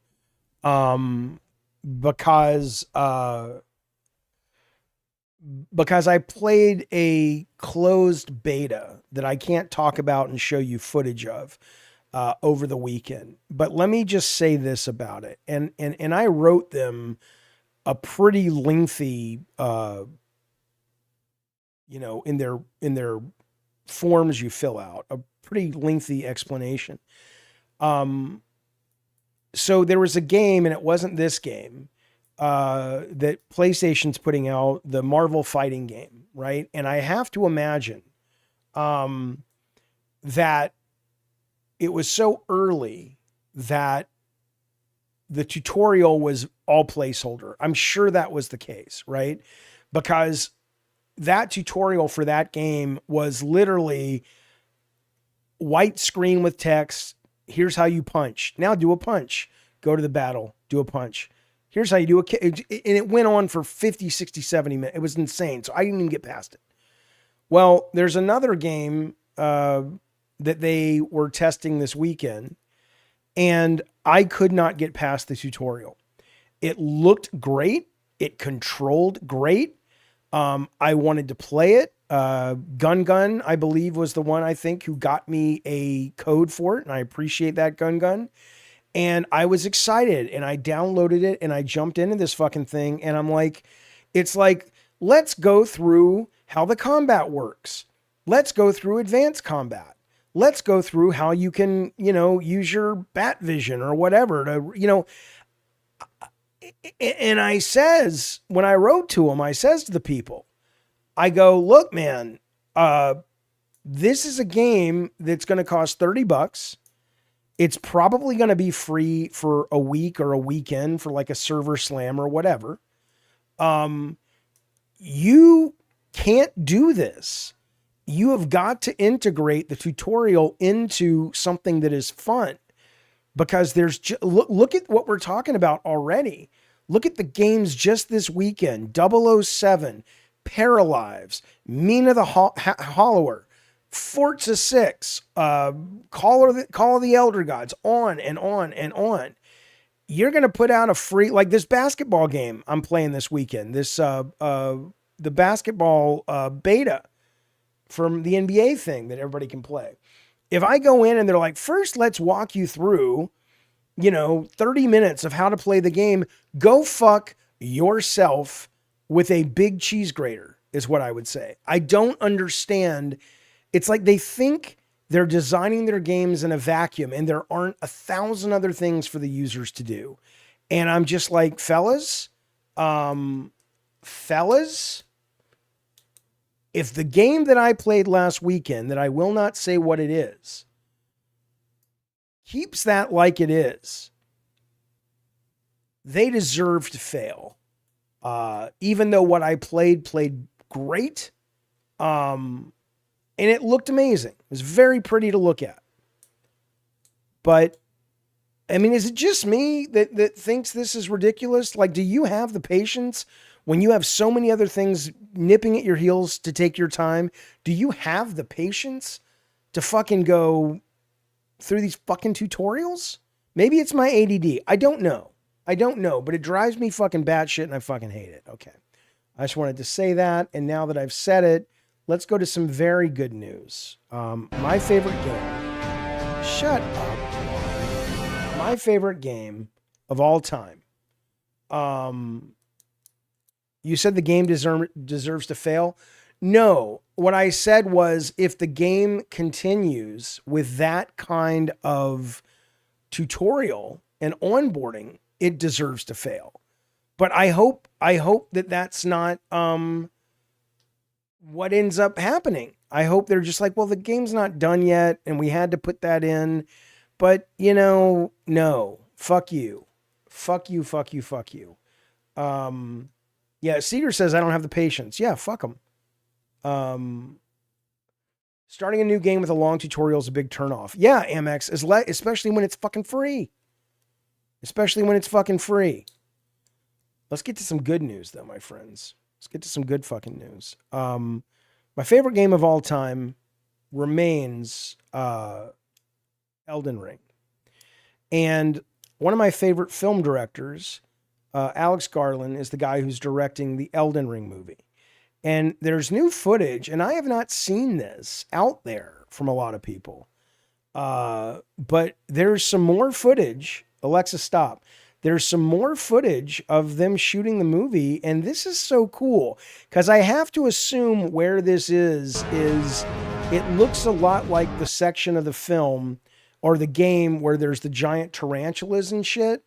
because because I played a closed beta that I can't talk about and show you footage of over the weekend. But let me just say this about it. And I wrote them a pretty lengthy, in their forms you fill out, a pretty lengthy explanation. So there was a game, and it wasn't this game, that PlayStation's putting out, the Marvel fighting game, right? And I have to imagine that it was so early that the tutorial was all placeholder. I'm sure that was the case, right? Because that tutorial for that game was literally white screen with text. Here's how you punch. Now do a punch. Go to the battle. Do a punch. Here's how you do a kick. And it went on for 50, 60, 70 minutes. It was insane. So I didn't even get past it. Well, there's another game that they were testing this weekend, and I could not get past the tutorial. It looked great. It controlled great. I wanted to play it. Gun, I believe, was the one, I think, who got me a code for it. And I appreciate that, Gun. And I was excited, and I downloaded it, and I jumped into this fucking thing. And I'm like, it's like, let's go through how the combat works. Let's go through advanced combat. Let's go through how you can, use your bat vision or whatever to, and I says, when I wrote to them, I says to the people, I go, look, man, this is a game that's going to cost $30. It's probably going to be free for a week or a weekend for like a server slam or whatever. You can't do this. You have got to integrate the tutorial into something that is fun, because there's look at what we're talking about already. Look at the games just this weekend: 007, Paralives, Mina the Hollower, Forza 6, Call of the Elder Gods, on and on and on. You're going to put out a free, like this basketball game I'm playing this weekend, this the basketball beta from the NBA thing that everybody can play. If I go in and they're like, first, let's walk you through, 30 minutes of how to play the game, go fuck yourself with a big cheese grater, is what I would say. I don't understand. It's like they think they're designing their games in a vacuum and there aren't 1,000 other things for the users to do. And I'm just like, fellas, if the game that I played last weekend, that I will not say what it is, keeps that like it is, they deserve to fail. Even though what I played great. And it looked amazing. It was very pretty to look at. But, I mean, is it just me that thinks this is ridiculous? Like, do you have the patience when you have so many other things nipping at your heels to take your time? Do you have the patience to fucking go through these fucking tutorials? Maybe it's my ADD. I don't know, but it drives me fucking batshit and I fucking hate it. Okay. I just wanted to say that. And now that I've said it, let's go to some very good news. My favorite game. Shut up. My favorite game of all time. You said the game deserves to fail? No. What I said was, if the game continues with that kind of tutorial and onboarding, it deserves to fail. But I hope that that's not what ends up happening. I hope they're just like, well, the game's not done yet and we had to put that in. But, no. Fuck you. Yeah, Cedar says, I don't have the patience. Yeah, fuck them. Starting a new game with a long tutorial is a big turnoff. Yeah, Amex, especially when it's fucking free. Let's get to some good news, though, my friends. Let's get to some good fucking news. My favorite game of all time remains Elden Ring. And one of my favorite film directors, Alex Garland, is the guy who's directing the Elden Ring movie. And there's new footage, and I have not seen this out there from a lot of people. But there's some more footage. Alexa, stop. There's some more footage of them shooting the movie, and this is so cool because I have to assume where this is it looks a lot like the section of the film or the game where there's the giant tarantulas and shit.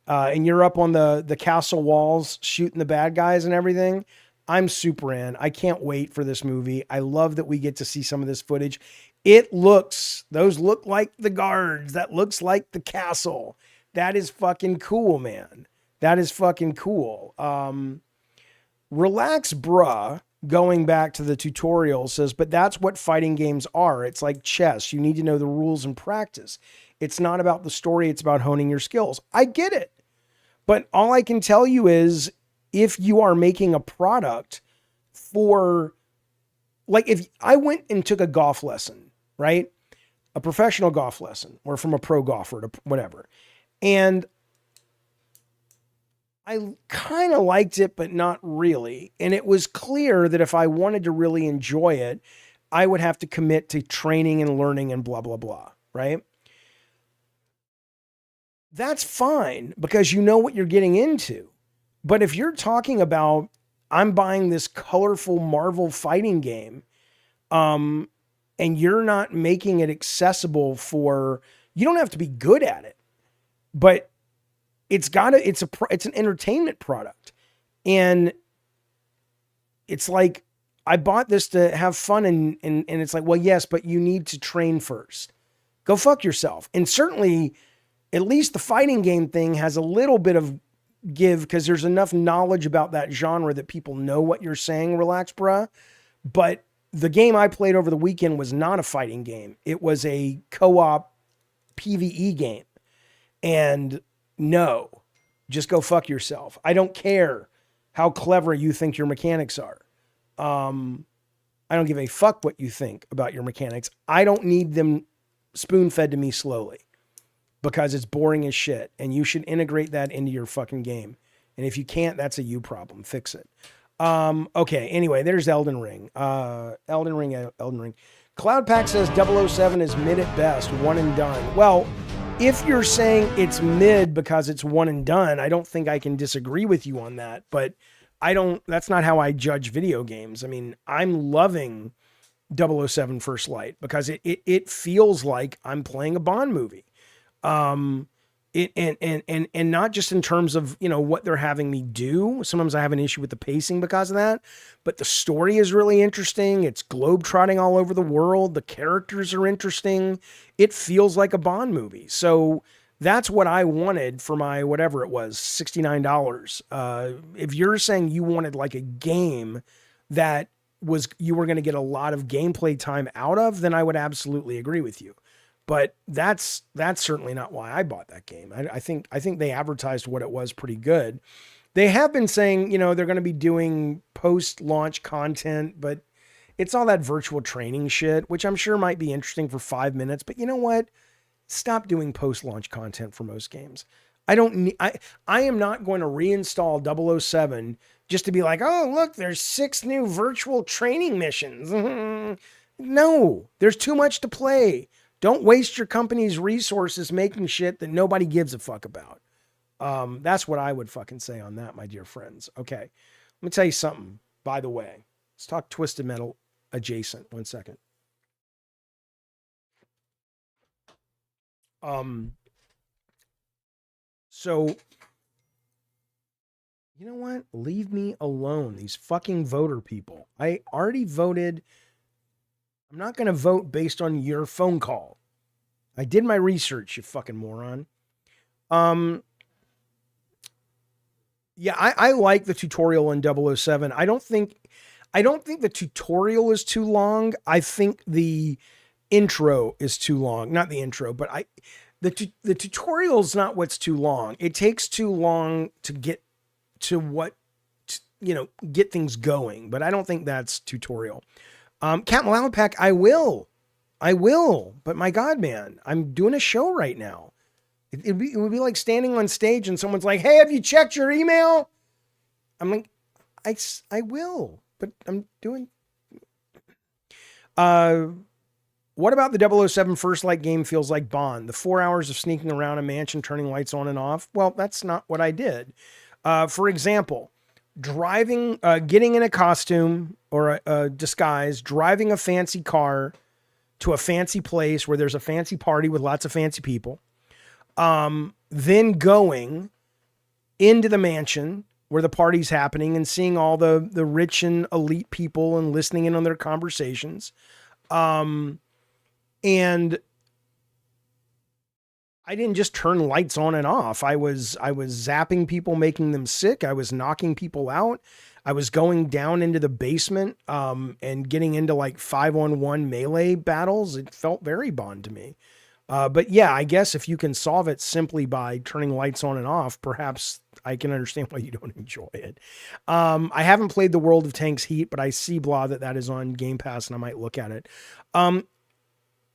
And you're up on the castle walls shooting the bad guys and everything. I'm super in. I can't wait for this movie. I love that we get to see some of this footage. Those look like the guards. That looks like the castle. That is fucking cool, man. That is fucking cool. Relax, bruh, going back to the tutorial, says, but that's what fighting games are. It's like chess. You need to know the rules and practice. It's not about the story. It's about honing your skills. I get it. But all I can tell you is if you are making a product for, like, if I went and took a golf lesson, right? A professional golf lesson or from a pro golfer to whatever. And I kind of liked it, but not really. And it was clear that if I wanted to really enjoy it, I would have to commit to training and learning and blah, blah, blah, right? That's fine because you know what you're getting into. But if you're talking about, I'm buying this colorful Marvel fighting game, and you're not making it accessible for, you don't have to be good at it, but it's an entertainment product. And it's like, I bought this to have fun and it's like, well, yes, but you need to train first. Go fuck yourself. And certainly, at least the fighting game thing has a little bit of give because there's enough knowledge about that genre that people know what you're saying, relax, bruh. But the game I played over the weekend was not a fighting game. It was a co-op PvE game. And no, just go fuck yourself. I don't care how clever you think your mechanics are. I don't give a fuck what you think about your mechanics. I don't need them spoon-fed to me slowly because it's boring as shit. And you should integrate that into your fucking game. And if you can't, that's a you problem. Fix it. Okay, anyway, there's Elden Ring. Elden Ring. Cloudpack says 007 is mid at best, one and done. Well, if you're saying it's mid because it's one and done, I don't think I can disagree with you on that, but that's not how I judge video games. I mean, I'm loving 007 First Light because it feels like I'm playing a Bond movie. And not just in terms of, what they're having me do. Sometimes I have an issue with the pacing because of that, but the story is really interesting. It's globetrotting all over the world. The characters are interesting. It feels like a Bond movie. So that's what I wanted for my, whatever it was, $69. If you're saying you wanted like a game that you were going to get a lot of gameplay time out of, then I would absolutely agree with you. But that's certainly not why I bought that game. I think they advertised what it was pretty good. They have been saying, they're going to be doing post-launch content, but it's all that virtual training shit, which I'm sure might be interesting for 5 minutes. But you know what? Stop doing post-launch content for most games. I am not going to reinstall 007 just to be like, oh, look, there's 6 new virtual training missions. No, there's too much to play. Don't waste your company's resources making shit that nobody gives a fuck about. That's what I would fucking say on that, my dear friends. Okay, let me tell you something, by the way. Let's talk Twisted Metal adjacent. 1 second. So, you know what? Leave me alone. These fucking voter people. I already voted. I'm not going to vote based on your phone call. I did my research, you fucking moron. Yeah, I like the tutorial in 007. I don't think the tutorial is too long. I think the intro is too long. Not the intro, but the tutorial's not what's too long. It takes too long to get to get things going, but I don't think that's tutorial. Captain Loudpack, I will, but my God, man, I'm doing a show right now. It would be like standing on stage and someone's like, hey, have you checked your email? I'm like, I will, but I'm doing. What about the 007 First Light game feels like Bond? The 4 hours of sneaking around a mansion, turning lights on and off. Well, that's not what I did. For example, driving, getting in a costume or a disguise, driving a fancy car to a fancy place where there's a fancy party with lots of fancy people. Then going into the mansion where the party's happening and seeing all the rich and elite people and listening in on their conversations. And I didn't just turn lights on and off. I was zapping people, making them sick. I was knocking people out. I was going down into the basement, and getting into like 5-on-1 melee battles. It felt very Bond to me. But yeah, I guess if you can solve it simply by turning lights on and off, perhaps I can understand why you don't enjoy it. I haven't played the World of Tanks Heat, but I see blah that is on Game Pass and I might look at it.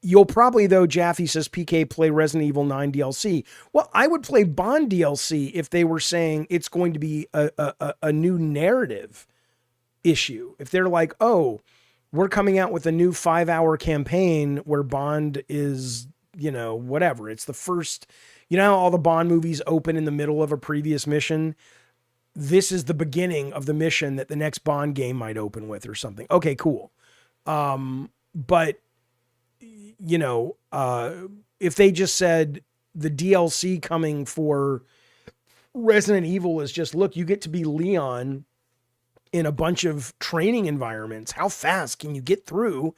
You'll probably, though, Jaffe says, PK, play Resident Evil 9 DLC. Well, I would play Bond DLC if they were saying it's going to be a new narrative issue. If they're like, oh, we're coming out with a new 5-hour campaign where Bond is, whatever. It's the first, how all the Bond movies open in the middle of a previous mission. This is the beginning of the mission that the next Bond game might open with or something. Okay, cool. But if they just said the DLC coming for Resident Evil is just, look, you get to be Leon in a bunch of training environments. How fast can you get through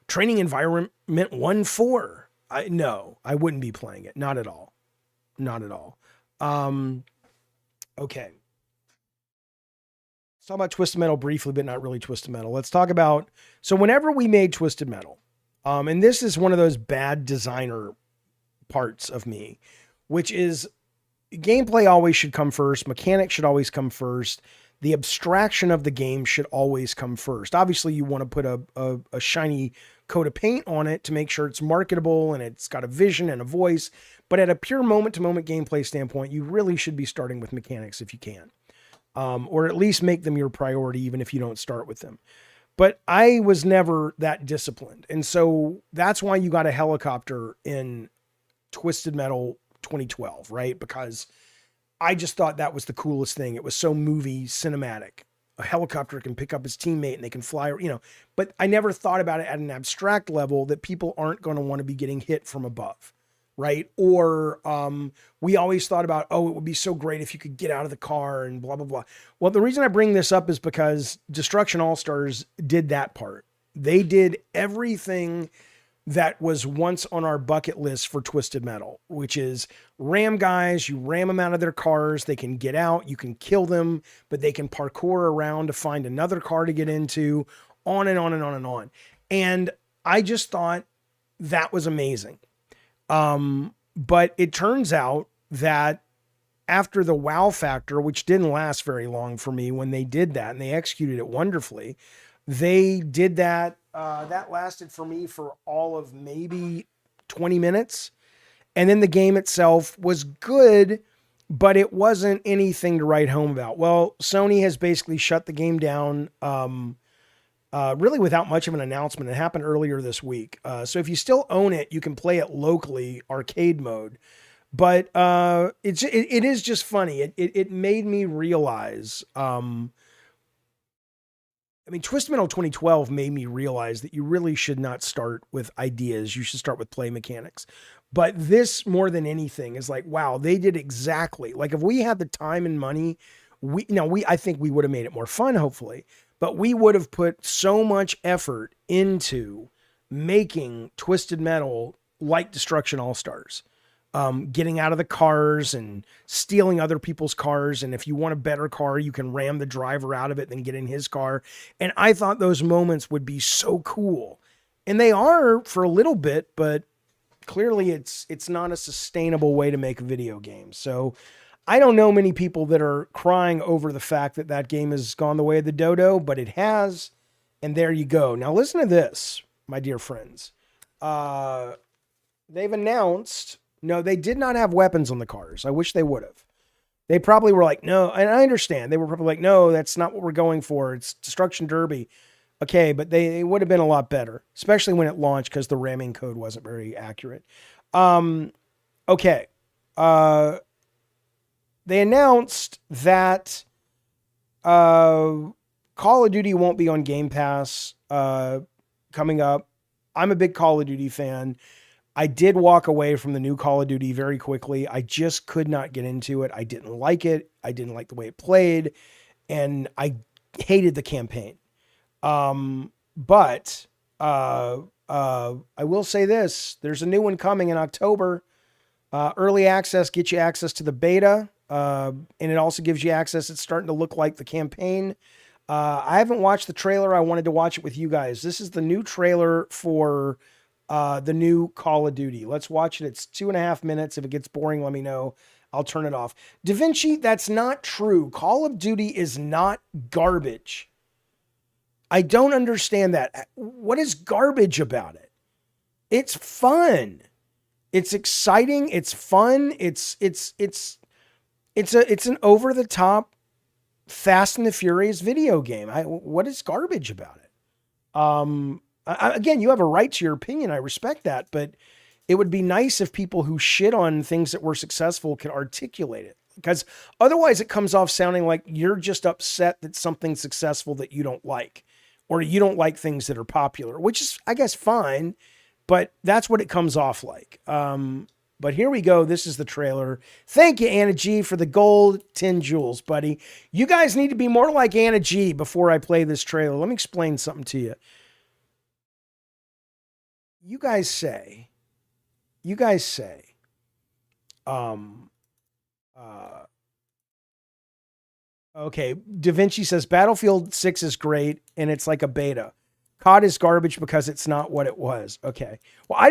training environment 1-4? No, I wouldn't be playing it. Not at all. Not at all. Okay. Let's talk about Twisted Metal briefly, but not really Twisted Metal. Let's talk about, so whenever we made Twisted Metal, and this is one of those bad designer parts of me, which is gameplay always should come first. Mechanics should always come first. The abstraction of the game should always come first. Obviously, you want to put a shiny coat of paint on it to make sure it's marketable and it's got a vision and a voice. But at a pure moment-to-moment gameplay standpoint, you really should be starting with mechanics if you can. Or at least make them your priority, even if you don't start with them. But I was never that disciplined. And so that's why you got a helicopter in Twisted Metal 2012, right? Because I just thought that was the coolest thing. It was so movie cinematic. A helicopter can pick up his teammate and they can fly, but I never thought about it at an abstract level that people aren't going to want to be getting hit from above, right? Or we always thought about, oh, it would be so great if you could get out of the car and blah, blah, blah. Well, the reason I bring this up is because Destruction All-Stars did that part. They did everything that was once on our bucket list for Twisted Metal, which is ram guys. You ram them out of their cars. They can get out. You can kill them, but they can parkour around to find another car to get into, on and on and on and on. And I just thought that was amazing. But it turns out that after the wow factor, which didn't last very long for me when they did that, and they executed it wonderfully, they did that. That lasted for me for all of maybe 20 minutes. And then the game itself was good, but it wasn't anything to write home about. Well, Sony has basically shut the game down, really without much of an announcement. It happened earlier this week. So if you still own it, you can play it locally, arcade mode. But it is just funny. It made me realize, Twisted Metal 2012 made me realize that you really should not start with ideas. You should start with play mechanics. But this, more than anything, is like, wow, they did exactly. Like, if we had the time and money, I think we would have made it more fun, hopefully. But we would have put so much effort into making Twisted Metal like Destruction All-Stars. Getting out of the cars and stealing other people's cars. And if you want a better car, you can ram the driver out of it, then get in his car. And I thought those moments would be so cool. And they are for a little bit, but clearly it's not a sustainable way to make a video game. So I don't know many people that are crying over the fact that that game has gone the way of the dodo, but it has. And there you go. Now listen to this, my dear friends. They've announced... No, they did not have weapons on the cars. I wish they would have. They probably were like, no, and I understand. They were probably like, no, that's not what we're going for. It's Destruction Derby. Okay, but it would have been a lot better, especially when it launched because the ramming code wasn't very accurate. Okay. They announced that Call of Duty won't be on Game Pass coming up. I'm a big Call of Duty fan. I did walk away from the new Call of Duty very quickly. I just could not get into it. I didn't like it. I didn't like the way it played. And I hated the campaign. But I will say this. There's a new one coming in October. Early access gets you access to the beta. And it also gives you access. It's starting to look like the campaign. I haven't watched the trailer. I wanted to watch it with you guys. This is the new trailer for the new Call of Duty. Let's watch it. It's 2.5 minutes. If it gets boring, let me know. I'll turn it off. Da Vinci, that's not true. Call of Duty is not garbage. I don't understand that. What is garbage about it? It's fun. It's exciting. It's fun. It's an over the top Fast and the Furious video game. What is garbage about it? Again, you have a right to your opinion. I respect that, but it would be nice if people who shit on things that were successful could articulate it, because otherwise it comes off sounding like you're just upset that something's successful that you don't like, or you don't like things that are popular, which is, I guess, fine, but that's what it comes off like. But here we go. This is the trailer. Thank you, Anna G, for the gold 10 jewels, buddy. You guys need to be more like Anna G before I play this trailer. Let me explain something to you. You guys say, okay, Da Vinci says Battlefield 6 is great and it's like a beta. COD is garbage because it's not what it was. Okay. Well, I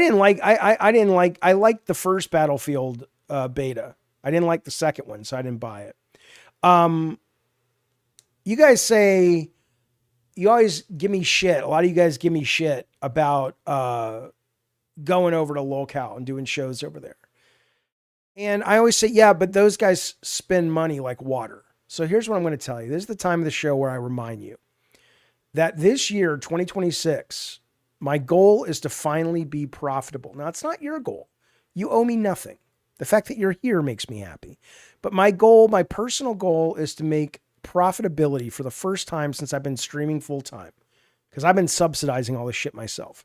liked the first Battlefield beta. I didn't like the second one, so I didn't buy it. You guys say, you always give me shit. A lot of you guys give me shit about going over to locale and doing shows over there. And I always say, yeah, but those guys spend money like water. So here's what I'm going to tell you. This is the time of the show where I remind you that this year, 2026, my goal is to finally be profitable. Now, it's not your goal. You owe me nothing. The fact that you're here makes me happy. But my goal, my personal goal, is to make profitability for the first time since I've been streaming full time, because I've been subsidizing all this shit myself.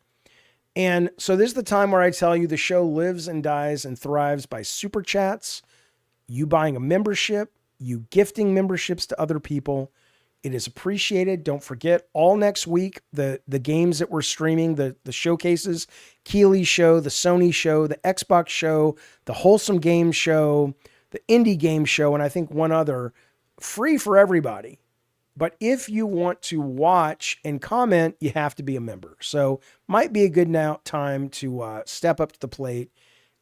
And so this is the time where I tell you the show lives and dies and thrives by super chats, you buying a membership, you gifting memberships to other people. It is appreciated. Don't forget, all next week, the games that we're streaming, the showcases, Keely's show, the Sony show, the Xbox show, the Wholesome Game show, the Indie Game show, and I think one other, free for everybody. But if you want to watch and comment, you have to be a member. So might be a good time to step up to the plate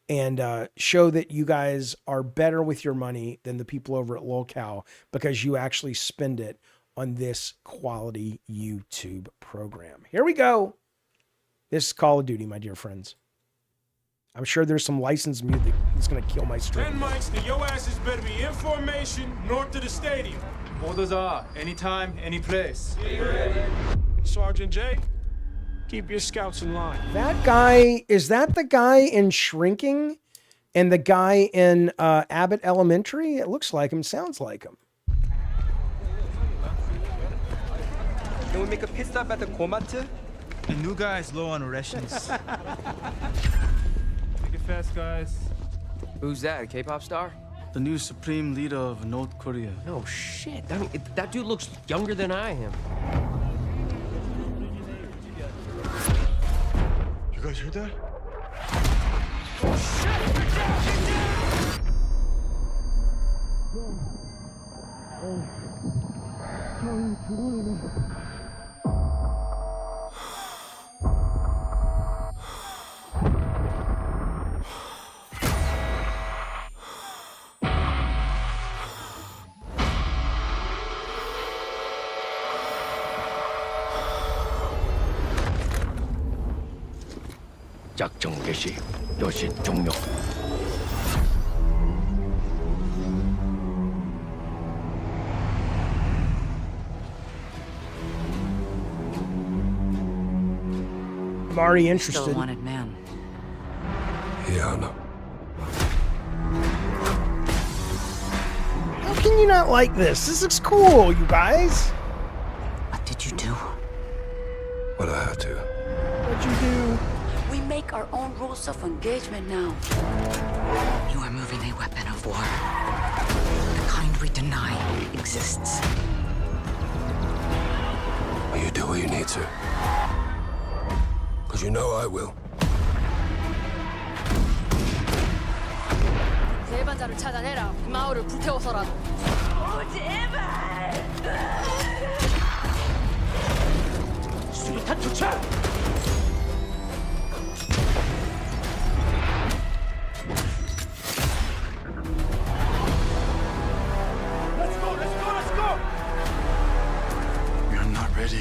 and show that you guys are better with your money than the people over at Locale, because you actually spend it on this quality YouTube program. Here we go. This is Call of Duty, my dear friends. I'm sure there's some licensed music that's going to kill my stream. 10 mics, and your asses better be in formation north of the stadium. Orders are anytime, any place. Sergeant J, keep your scouts in line. That guy, is that the guy in Shrinking and the guy in Abbott Elementary? It looks like him, sounds like him. Can we make a pit stop at the Komatu? The new guy is low on rations. Make it fast, guys. Who's that, a K-pop star? The new supreme leader of North Korea. No shit. That dude looks younger than I am. You guys heard that? 작전 개시 여신 종료. I'm already Still a interested. wanted man. Yeah, I know. How can you not like this? This looks cool, you guys. What did you do? What I had to. What'd you do? We make our own rules of engagement now. You are moving a weapon of war. The kind we deny exists. Well, you do what you need to. Because you know I will. 재반자를 찾아내라. 이 마을을 불태워서라도. 수류탄 투척! Let's go, let's go, let's go! We are not ready.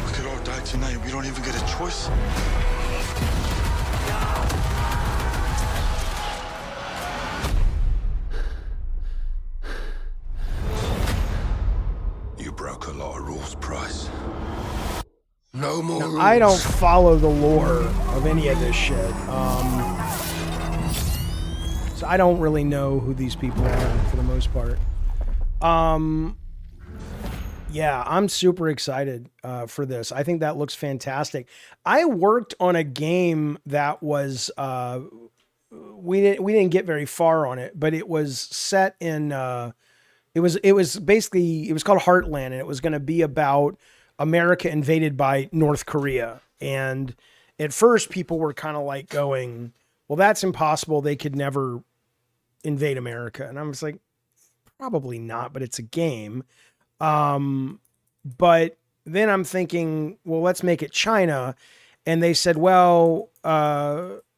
We could all die tonight. We don't even get a choice. You broke a lot of rules, Price. No more rules. I don't follow the lore of any of this shit. So I don't really know who these people are for the most part. Yeah, I'm super excited for this. I think that looks fantastic. I worked on a game that was we didn't get very far on it, but it was set in it was basically, it was called Heartland, and it was going to be about America invaded by North Korea. And at first people were kind of like going, well, that's impossible. They could never invade America. And I was like, probably not, but it's a game. But then I'm thinking, well, let's make it China. And they said, well,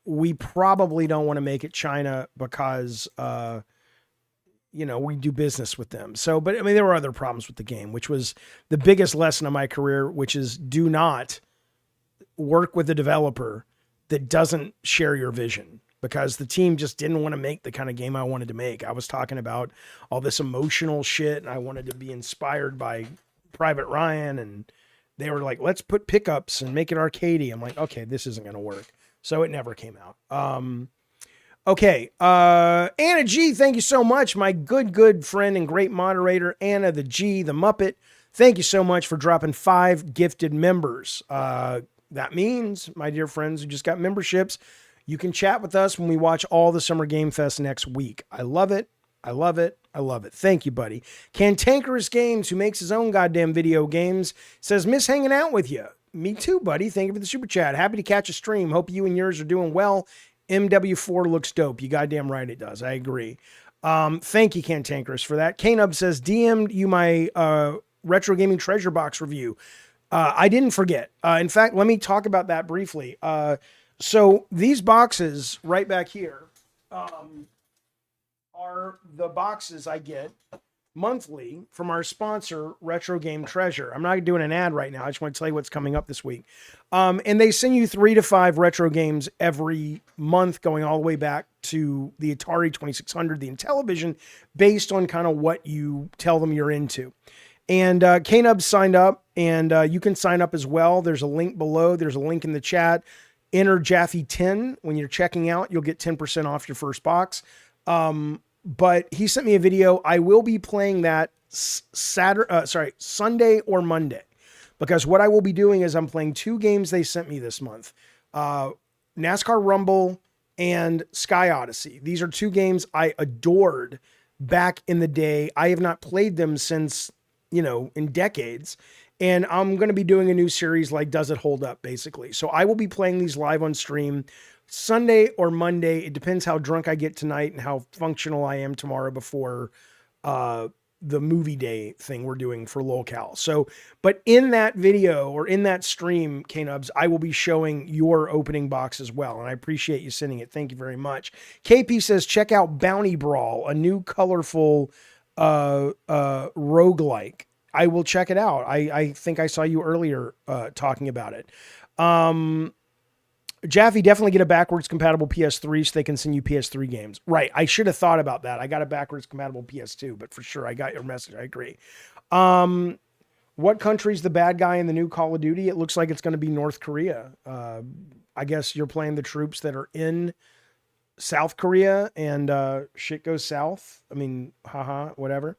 we probably don't want to make it China because, you know, we do business with them. So, but I mean, there were other problems with the game, which was the biggest lesson of my career, which is do not work with a developer that doesn't share your vision, because the team just didn't want to make the kind of game I wanted to make. I was talking about all this emotional shit, and I wanted to be inspired by Private Ryan, and they were like, let's put pickups and make it arcadey. I'm like, okay, this isn't going to work. So it never came out. Okay. Anna G, thank you so much. My good friend and great moderator, Anna the G, the Muppet. Thank you so much for dropping 5 gifted members. That means, my dear friends who just got memberships, you can chat with us when we watch all the Summer Game Fest next week. I love it. I love it. I love it. Thank you, buddy. Cantankerous Games, who makes his own goddamn video games, says, miss hanging out with you. Me too, buddy. Thank you for the super chat. Happy to catch a stream. Hope you and yours are doing well. MW4 looks dope. You goddamn right it does. I agree. Thank you, Cantankerous, for that. Knub says, DM'd you my retro gaming treasure box review. I didn't forget. In fact, let me talk about that briefly. So these boxes right back here are the boxes I get monthly from our sponsor, Retro Game Treasure. I'm not doing an ad right now. I just want to tell you what's coming up this week. And they send you 3 to 5 retro games every month, going all the way back to the Atari 2600, the Intellivision, based on kind of what you tell them you're into. And Knub signed up, and you can sign up as well. There's a link below. There's a link in the chat. Enter Jaffe 10 when you're checking out. You'll get 10% off your first box. But he sent me a video. I will be playing that Sunday or Monday, because what I will be doing is I'm playing 2 games they sent me this month. NASCAR Rumble and Sky Odyssey. These are 2 games I adored back in the day. I have not played them since, in decades. And I'm going to be doing a new series like Does It Hold Up, basically. So I will be playing these live on stream Sunday or Monday. It depends how drunk I get tonight and how functional I am tomorrow before the movie day thing we're doing for LOLCAL. So, but in that video or in that stream, Knubs, I will be showing your opening box as well. And I appreciate you sending it. Thank you very much. KP says, check out Bounty Brawl, a new colorful roguelike. I will check it out. I think I saw you earlier talking about it. Jaffe, definitely get a backwards compatible PS3 so they can send you PS3 games. Right. I should have thought about that. I got a backwards compatible PS2, but for sure I got your message. I agree. What country's the bad guy in the new Call of Duty? It looks like it's going to be North Korea. I guess you're playing the troops that are in South Korea and shit goes south. I mean, haha, whatever.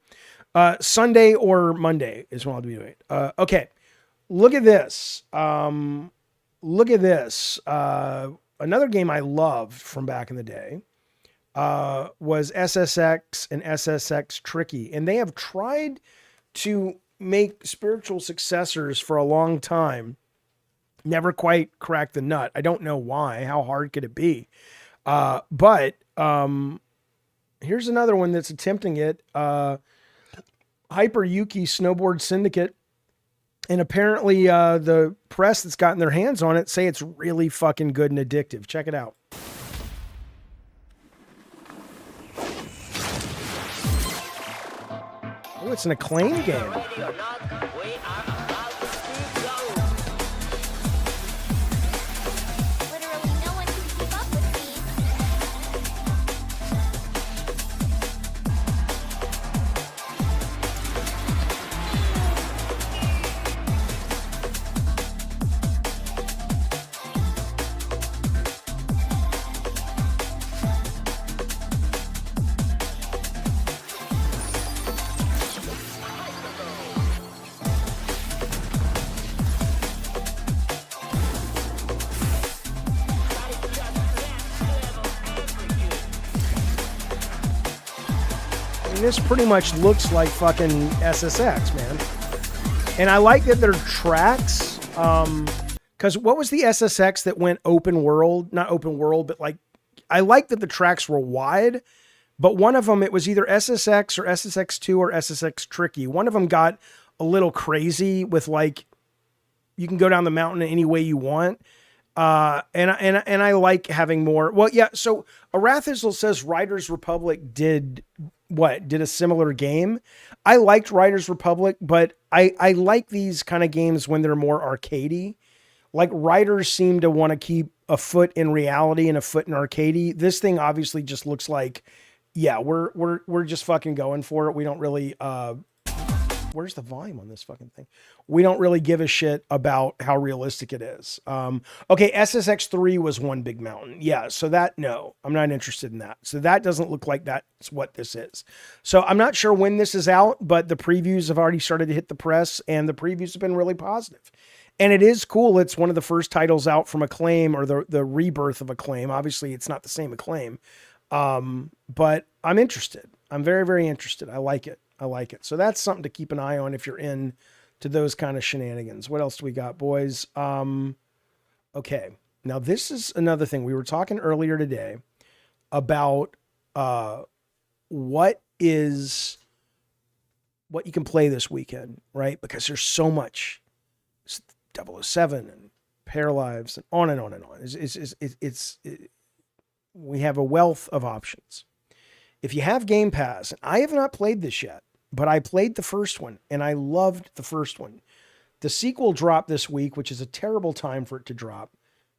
Sunday or Monday is when I'll be doing it. Okay, look at this. Look at this. Another game I loved from back in the day was SSX and SSX Tricky. And they have tried to make spiritual successors for a long time. Never quite cracked the nut. I don't know why. How hard could it be? But here's another one that's attempting it. Hyper Yuki Snowboard Syndicate. And apparently the press that's gotten their hands on it say it's really fucking good and addictive. Check it out. Oh, it's an acclaimed game. This pretty much looks like fucking SSX, man. And I like that they're tracks. Because what was the SSX that went open world? Not open world, but like, I like that the tracks were wide. But one of them, it was either SSX or SSX2 or SSX Tricky. One of them got a little crazy with like, you can go down the mountain any way you want. And I like having more. Well, yeah. So Arathizel says Riders Republic did a similar game. I liked Riders Republic, but I like these kind of games when they're more arcadey. Like Riders seem to want to keep a foot in reality and a foot in arcadey. This thing obviously just looks like, yeah, we're just fucking going for it. We don't really, where's the volume on this fucking thing? We don't really give a shit about how realistic it is. Okay, SSX3 was one big mountain. Yeah, so that, no, I'm not interested in that. So that doesn't look like that's what this is. So I'm not sure when this is out, but the previews have already started to hit the press, and the previews have been really positive. And it is cool. It's one of the first titles out from Acclaim, or the rebirth of Acclaim. Obviously, it's not the same Acclaim. But I'm interested. I'm very, very interested. I like it. I like it. So that's something to keep an eye on if you're in to those kind of shenanigans. What else do we got, boys? Okay. Now this is another thing. We were talking earlier today about what you can play this weekend, right? Because there's so much. It's 007 and Pair Lives and on and on and on. We have a wealth of options. If you have Game Pass, and I have not played this yet, but I played the first one and I loved the first one. The sequel dropped this week, which is a terrible time for it to drop,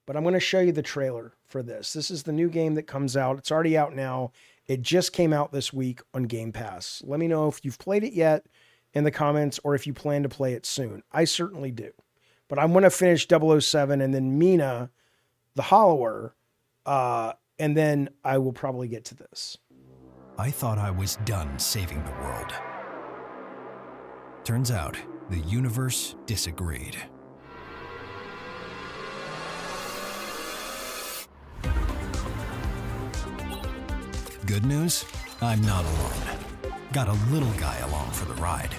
but I'm going to show you the trailer for this. This is the new game that comes out. It's already out now. It just came out this week on Game Pass. Let me know if you've played it yet in the comments or if you plan to play it soon. I certainly do. But I'm going to finish 007 and then Mina, the Hollower, and then I will probably get to this. I thought I was done saving the world. Turns out, the universe disagreed. Good news? I'm not alone. Got a little guy along for the ride.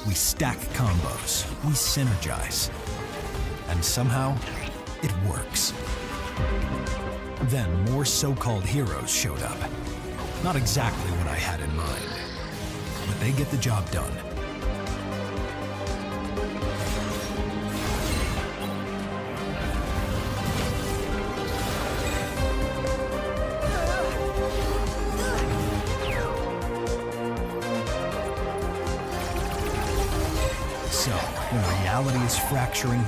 We stack combos, we synergize, and somehow, it works. Then more so-called heroes showed up. Not exactly what I had in mind, but they get the job done. So, when reality is fracturing,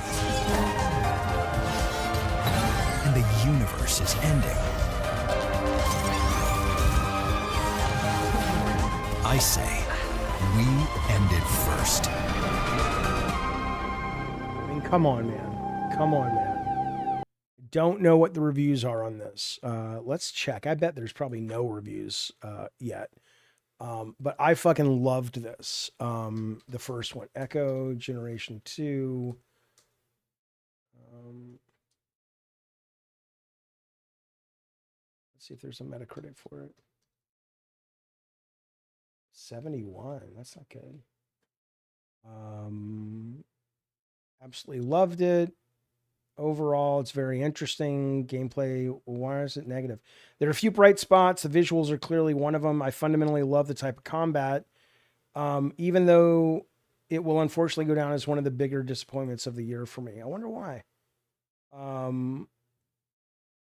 and the universe is ending, I say, We ended first. I mean, come on, man. Come on, man. Don't know what the reviews are on this. Let's check. I bet there's probably no reviews yet. But I fucking loved this. The first one, Echo Generation 2. Let's see if there's a Metacritic for it. 71. That's not good. Absolutely loved it. Overall, it's very interesting. Gameplay, why is it negative? There are a few bright spots. The visuals are clearly one of them. I fundamentally love the type of combat, even though it will unfortunately go down as one of the bigger disappointments of the year for me. I wonder why.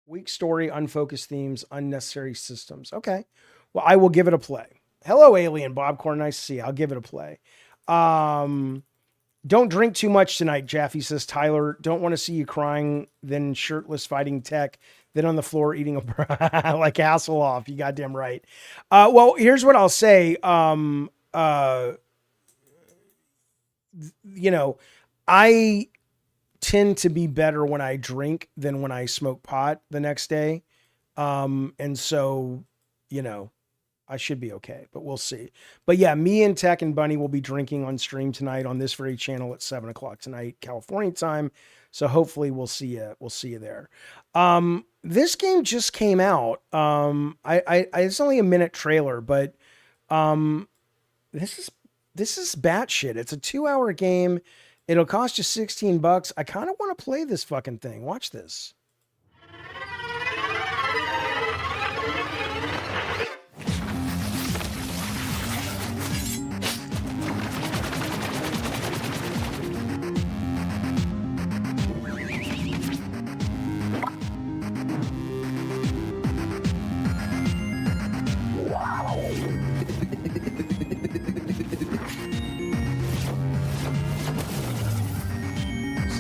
Weak story, unfocused themes, unnecessary systems. Okay. Well, I will give it a play. Hello, Alien Bobcorn. Nice to see you. I'll give it a play. Don't drink too much tonight, Jaffe says. Tyler, don't want to see you crying, then shirtless fighting tech, then on the floor eating a like Hasselhoff. You goddamn right. Well, here's what I'll say. You know, I tend to be better when I drink than when I smoke pot the next day. And so, you know, I should be okay, but we'll see. But yeah, me and Tech and Bunny will be drinking on stream tonight on this very channel at 7:00 tonight, California time. So hopefully we'll see you. We'll see you there. This game just came out. It's only a minute trailer, but this is batshit. It's a 2-hour game. It'll cost you $16. I kind of want to play this fucking thing. Watch this.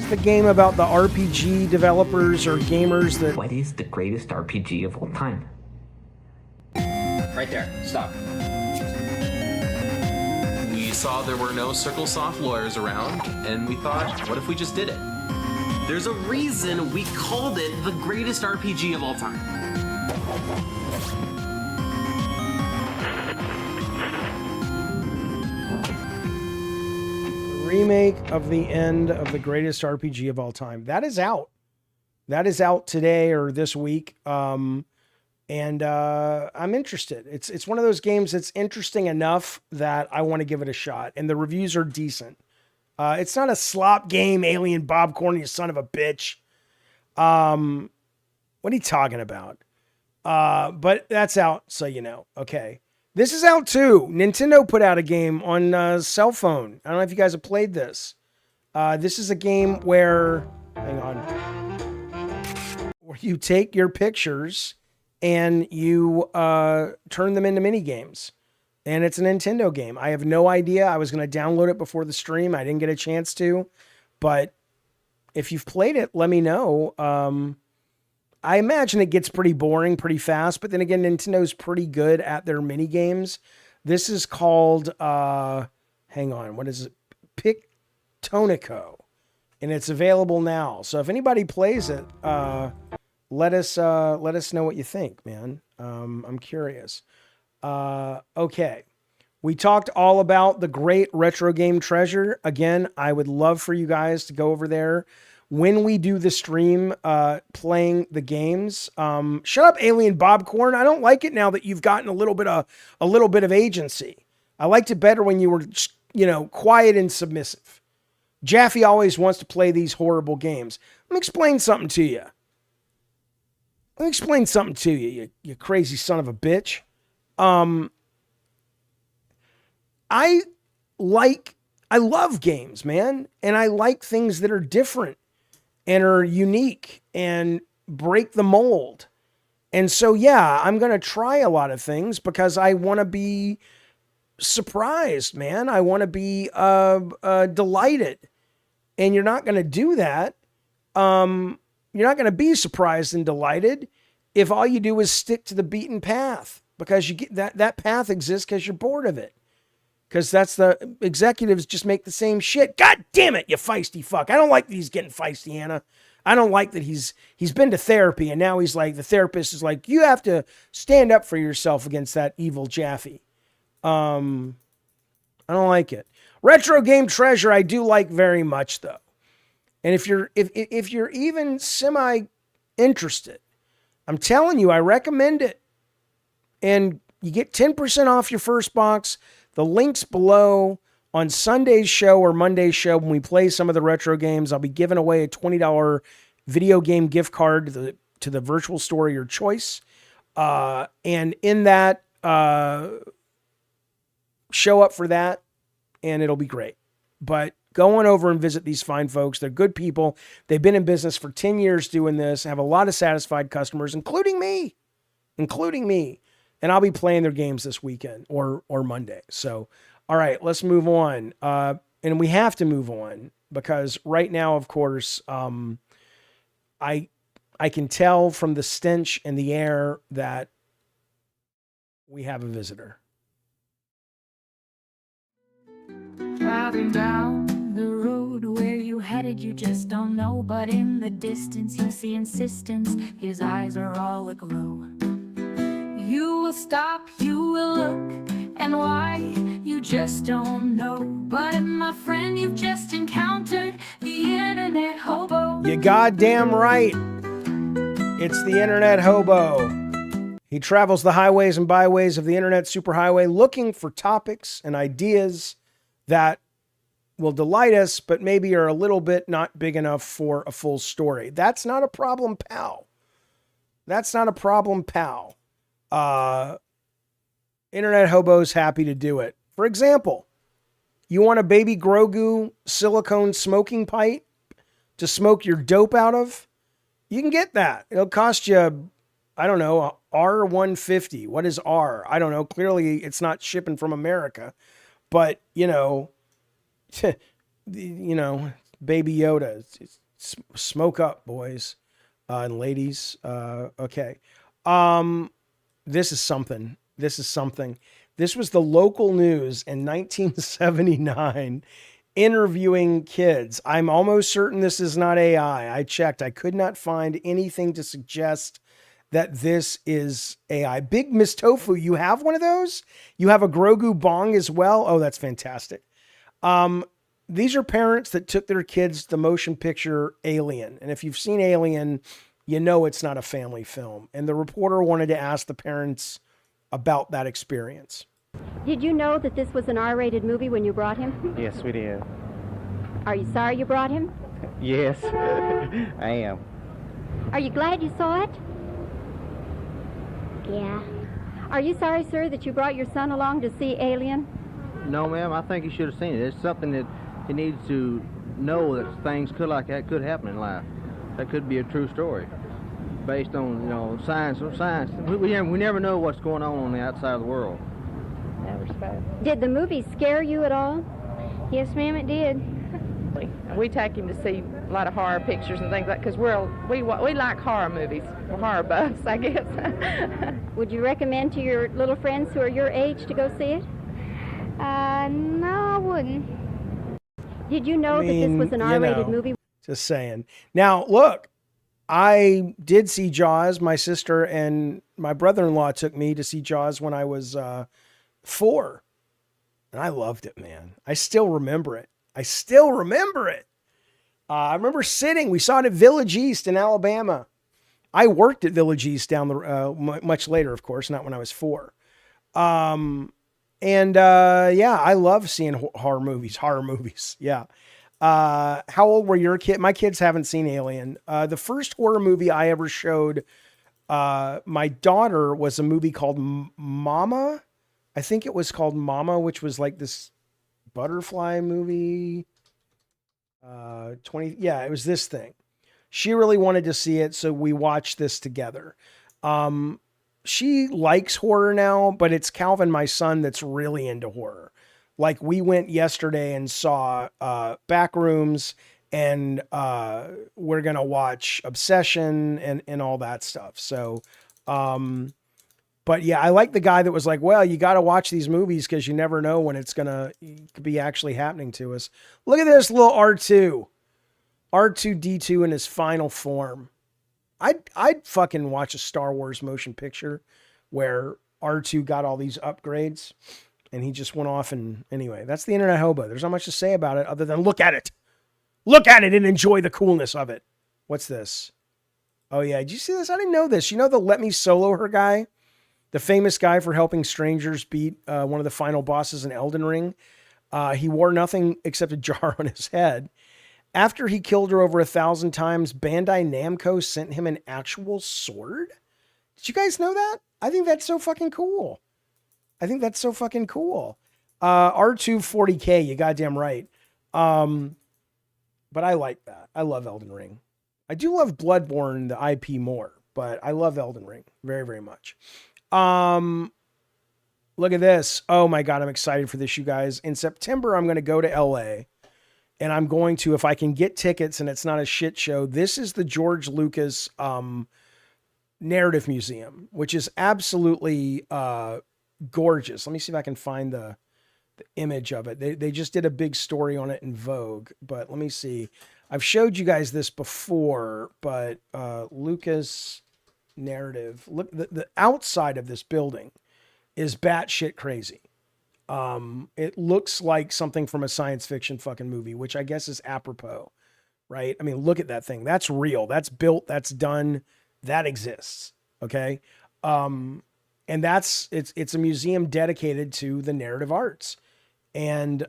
The game about the RPG developers or gamers that... What is the greatest RPG of all time? Right there. Stop. We saw there were no CircleSoft lawyers around, and we thought, what if we just did it? There's a reason we called it the greatest RPG of all time. Remake of the end of the greatest RPG of all time. That is out. That is out today or this week. And I'm interested. It's one of those games that's interesting enough that I want to give it a shot. And the reviews are decent. It's not a slop game, Alien Bobcorn, you son of a bitch. What are you talking about? But that's out, so you know. Okay. This is out too. Nintendo put out a game on cell phone. I don't know if you guys have played this. This is a game where, hang on, where you take your pictures and you turn them into mini games. And it's a Nintendo game. I have no idea. I was going to download it before the stream. I didn't get a chance to. But if you've played it, let me know. I imagine it gets pretty boring pretty fast, but then again, Nintendo's pretty good at their mini games. This is called, hang on, what is it? Pictonico, and it's available now. So if anybody plays it, let us know what you think, man. I'm curious. Okay. We talked all about the great retro game treasure. Again, I would love for you guys to go over there when we do the stream, playing the games. Shut up, Alien Bobcorn. I don't like it now that you've gotten a little bit of agency. I liked it better when you were, you know, quiet and submissive. Jaffe always wants to play these horrible games. Let me explain something to you. You crazy son of a bitch. I love games, man. And I like things that are different and are unique and break the mold. And so, yeah, I'm going to try a lot of things because I want to be surprised, man. I want to be delighted. And you're not going to do that. You're not going to be surprised and delighted if all you do is stick to the beaten path, because you get that path exists because you're bored of it. because that's the executives just make the same shit. God damn it, you feisty fuck. I don't like that he's getting feisty, Hannah. I don't like that he's been to therapy and now he's like, the therapist is like, you have to stand up for yourself against that evil Jaffe. I don't like it. Retro Game Treasure, I do like very much though. And if you're even semi interested, I'm telling you, I recommend it. And you get 10% off your first box. The link's below. On Sunday's show or Monday's show, when we play some of the retro games, I'll be giving away a $20 video game gift card to the virtual store of your choice. And in that, show up for that, and it'll be great. But go on over and visit these fine folks. They're good people. They've been in business for 10 years doing this, have a lot of satisfied customers, including me. And I'll be playing their games this weekend or Monday. So, all right, let's move on. And we have to move on because right now, of course, I can tell from the stench in the air that we have a visitor. Driving down the road where you headed, you just don't know. But in the distance, you see insistence. His eyes are all aglow. You will stop, you will look, and why, you just don't know. But my friend, you've just encountered the internet hobo. You goddamn right. It's the internet hobo. He travels the highways and byways of the internet superhighway looking for topics and ideas that will delight us, but maybe are a little bit not big enough for a full story. That's not a problem, pal. That's not a problem, pal. Internet hobo's happy to do it. For example, you want a baby Grogu silicone smoking pipe to smoke your dope out of? You can get that. It'll cost you, I don't know, R150. What is R? I don't know. Clearly it's not shipping from America, but you know, Baby Yoda, smoke up, boys and ladies. Okay. This is something. This was the local news in 1979 interviewing kids. I'm almost certain this is not AI. I checked. I could not find anything to suggest that this is AI. Big Miss Tofu, you have one of those? You have a Grogu bong as well? Oh, that's fantastic. These are parents that took their kids to the motion picture Alien. And if you've seen Alien, you know it's not a family film. And the reporter wanted to ask the parents about that experience. Did you know that this was an R-rated movie when you brought him? Yes, we did. Are you sorry you brought him? Yes, I am. Are you glad you saw it? Yeah. Are you sorry, sir, that you brought your son along to see Alien? No, ma'am, I think he should have seen it. It's something that he needs to know, that things like that could happen in life. That could be a true story based on, science. We never know what's going on the outside of the world. Did the movie scare you at all? Yes, ma'am, it did. We take him to see a lot of horror pictures and things like, because we like horror movies. We're horror buffs, I guess. Would you recommend to your little friends who are your age to go see it? No, I wouldn't. Did you know that this was an R-rated movie? Just saying. Now, look, I did see Jaws. My sister and my brother-in-law took me to see Jaws when I was 4. And I loved it, man. I still remember it. I remember sitting. We saw it at Village East in Alabama. I worked at Village East down the much later, of course, not when I was 4. Yeah, I love seeing horror movies. Yeah. How old were your kids? My kids haven't seen Alien. The first horror movie I ever showed my daughter was a movie called Mama. I think it was called Mama, which was like this butterfly movie. It was this thing. She really wanted to see it, so we watched this together. She likes horror now, but it's Calvin, my son, that's really into horror. Like, we went yesterday and saw Backrooms, and we're going to watch Obsession and all that stuff. So, but But yeah, I like the guy that was like, well, you got to watch these movies because you never know when it's going to be actually happening to us. Look at this little R2. R2-D2 in his final form. I'd fucking watch a Star Wars motion picture where R2 got all these upgrades and he just went off and anyway, that's the Internet Hobo. There's not much to say about it other than look at it. Look at it and enjoy the coolness of it. What's this? Oh yeah, did you see this? I didn't know this. You know the Let Me Solo Her guy? The famous guy for helping strangers beat one of the final bosses in Elden Ring. He wore nothing except a jar on his head. After he killed her over 1,000 times, Bandai Namco sent him an actual sword. Did you guys know that? I think that's so fucking cool. R2 40K, you goddamn right. But I like that. I love Elden Ring. I do love Bloodborne, the IP, more, but I love Elden Ring very, very much. Look at this. Oh my God, I'm excited for this, you guys. In September, I'm going to go to LA and I'm going to, if I can get tickets and it's not a shit show, this is the George Lucas Narrative Museum, which is absolutely gorgeous. Let me see if I can find the image of it. They just did a big story on it in Vogue, but let me see. I've showed you guys this before, but Lucas Narrative. Look, the outside of this building is batshit crazy. It looks like something from a science fiction fucking movie, which I guess is apropos, right? I mean, look at that thing. That's real. That's built. That's done. That exists. Okay. And it's a museum dedicated to the narrative arts. And,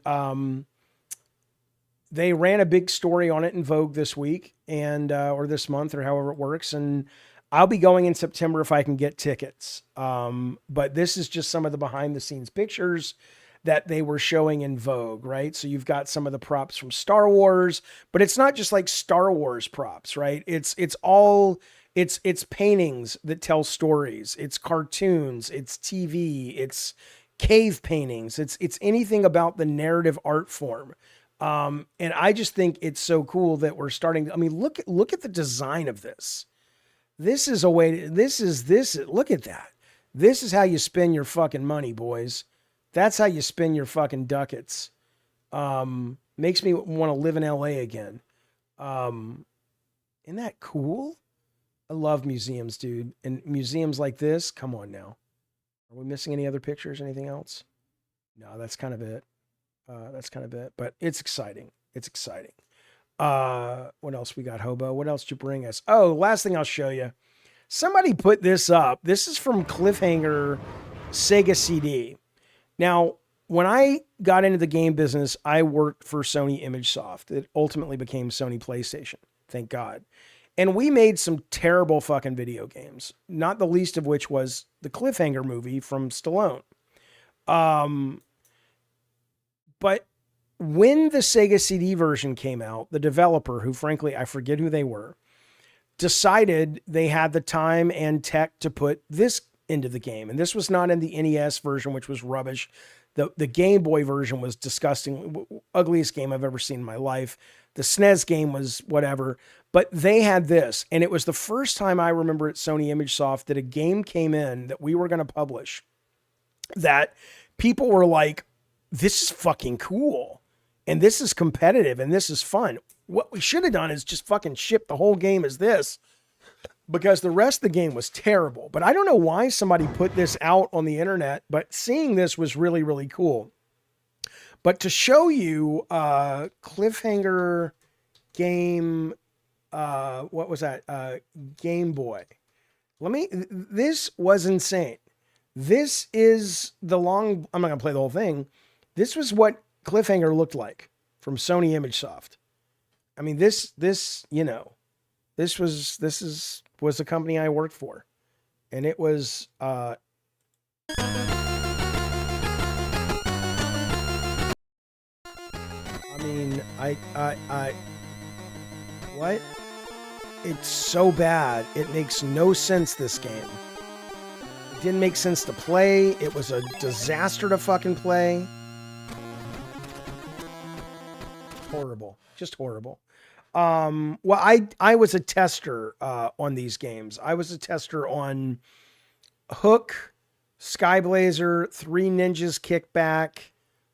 they ran a big story on it in Vogue this week and, or this month or however it works. And I'll be going in September if I can get tickets. But this is just some of the behind the scenes pictures that they were showing in Vogue, right? So you've got some of the props from Star Wars, but it's not just like Star Wars props, right? It's paintings that tell stories. It's cartoons, it's TV, it's cave paintings. It's anything about the narrative art form. And I just think it's so cool that we're starting. I mean, look at the design of this. This is a way to, look at that. This is how you spend your fucking money, boys. That's how you spend your fucking ducats. Makes me want to live in LA again. Isn't that cool? I love museums, dude. And museums like this, come on now. Are we missing any other pictures? Anything else? No, that's kind of it. But it's exciting. It's exciting. What else we got, Hobo? What else did you bring us? Oh, last thing I'll show you. Somebody put this up. This is from Cliffhanger Sega CD. Now, when I got into the game business, I worked for Sony ImageSoft. It ultimately became Sony PlayStation. Thank God. And we made some terrible fucking video games. Not the least of which was the Cliffhanger movie from Stallone. But when the Sega CD version came out, the developer, who frankly, I forget who they were, decided they had the time and tech to put this into the game. And this was not in the NES version, which was rubbish. The Game Boy version was disgusting, ugliest game I've ever seen in my life. The SNES game was whatever, but they had this. And it was the first time I remember at Sony ImageSoft that a game came in that we were going to publish that people were like, this is fucking cool. And this is competitive and this is fun. What we should have done is just fucking ship the whole game as this, because the rest of the game was terrible. But I don't know why somebody put this out on the internet, but seeing this was really, really cool. But to show you Cliffhanger game, what was that? Game Boy. This was insane. This is I'm not going to play the whole thing. This was what Cliffhanger looked like from Sony ImageSoft. I mean, this was the company I worked for. And it was, I mean, what? It's so bad. It makes no sense, this game. It didn't make sense to play. It was a disaster to fucking play. Horrible. Just horrible. Well, I was a tester on these games. I was a tester on Hook, Skyblazer, Three Ninjas Kickback,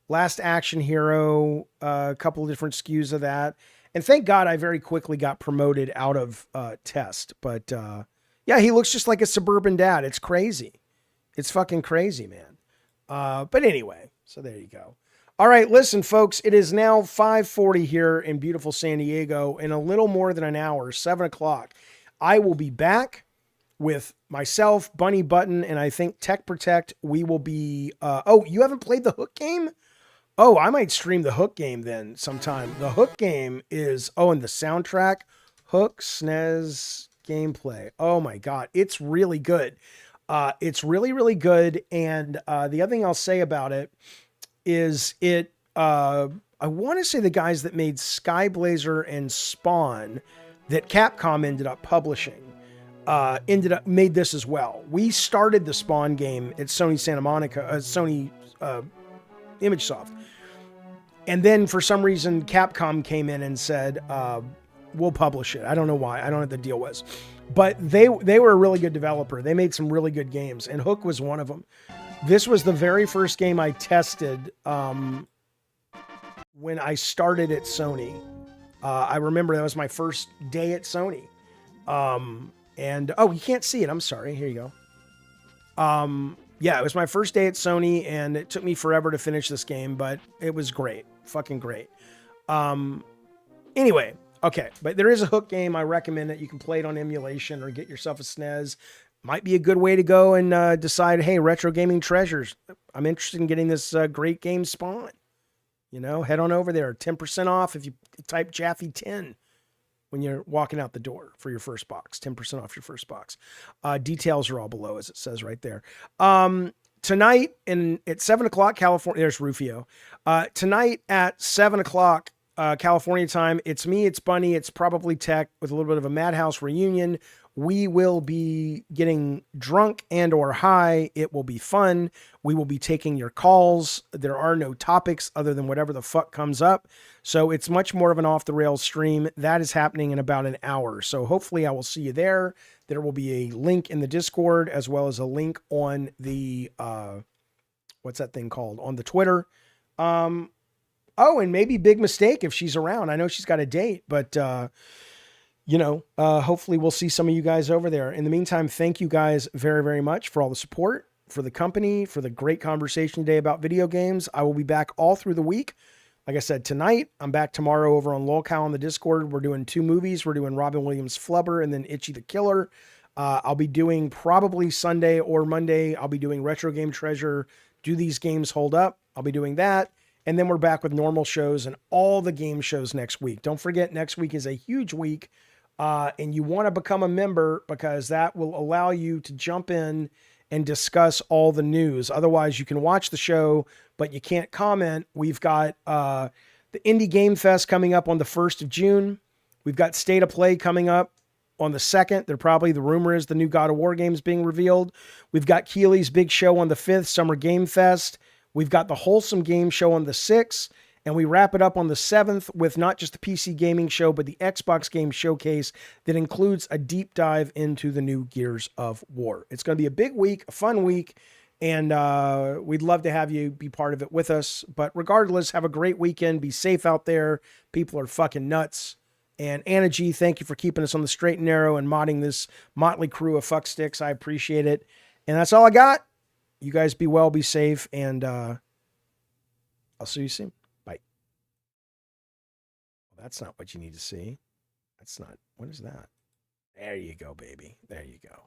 Last Action Hero, a couple of different SKUs of that. And thank God I very quickly got promoted out of test. But yeah, he looks just like a suburban dad. It's crazy. It's fucking crazy, man. But anyway, so there you go. All right, listen, folks, it is now 5:40 here in beautiful San Diego. In a little more than an hour, 7 o'clock, I will be back with myself, Bunny Button, and I think Tech Protect. We will be... oh, you haven't played the Hook game? Oh, I might stream the Hook game then sometime. The Hook game is... Oh, and the soundtrack, Hook, SNES, gameplay. Oh, my God. It's really good. It's really, really good. And the other thing I'll say about it is it... I want to say the guys that made Skyblazer and Spawn that Capcom ended up publishing made this as well. We started the Spawn game at Sony Santa Monica, Sony ImageSoft. And then for some reason, Capcom came in and said, we'll publish it. I don't know why. I don't know what the deal was. But they were a really good developer. They made some really good games, and Hook was one of them. This was the very first game I tested when I started at Sony. I remember that was my first day at Sony. And, oh, you can't see it. I'm sorry. Here you go. Yeah, it was my first day at Sony, and it took me forever to finish this game, but it was great. Fucking great. Anyway, okay. But there is a Hook game. I recommend it. You can play it on emulation or get yourself a SNES. Might be a good way to go and decide, hey, retro gaming treasures. I'm interested in getting this great game Spawn. You know, head on over there. 10% off if you type Jaffe 10. When you're walking out the door for your first box, 10% off your first box. Details are all below, as it says right there. Tonight at 7 o'clock California, there's Rufio. Tonight at 7 o'clock California time, it's me, it's Bunny, it's probably Tech with a little bit of a Madhouse reunion. We will be getting drunk and or high. It will be fun. We will be taking your calls. There are no topics other than whatever the fuck comes up. So it's much more of an off the rails stream. That is happening in about an hour. So hopefully I will see you there. There will be a link in the Discord as well as a link on the, what's that thing called? On the Twitter. Oh, and maybe Big Mistake if she's around. I know she's got a date, but, you know, hopefully we'll see some of you guys over there. In the meantime, thank you guys very, very much for all the support, for the company, for the great conversation today about video games. I will be back all through the week. Like I said, tonight, I'm back tomorrow over on Lolcow on the Discord. We're doing 2 movies. We're doing Robin Williams' Flubber and then Itchy the Killer. I'll be doing probably Sunday or Monday. I'll be doing Retro Game Treasure. Do these games hold up? I'll be doing that. And then we're back with normal shows and all the game shows next week. Don't forget, next week is a huge week. And you want to become a member because that will allow you to jump in and discuss all the news. Otherwise, you can watch the show, but you can't comment. We've got the Indie Game Fest coming up on the 1st of June. We've got State of Play coming up on the 2nd. The rumor is the new God of War games being revealed. We've got Keeley's big show on the 5th, Summer Game Fest. We've got the Wholesome Game Show on the 6th. And we wrap it up on the 7th with not just the PC gaming show, but the Xbox game showcase that includes a deep dive into the new Gears of War. It's going to be a big week, a fun week, and we'd love to have you be part of it with us. But regardless, have a great weekend. Be safe out there. People are fucking nuts. And Anna G, thank you for keeping us on the straight and narrow and modding this motley crew of fuck sticks. I appreciate it. And that's all I got. You guys be well, be safe, and I'll see you soon. That's not what you need to see. That's not, what is that? There you go, baby. There you go.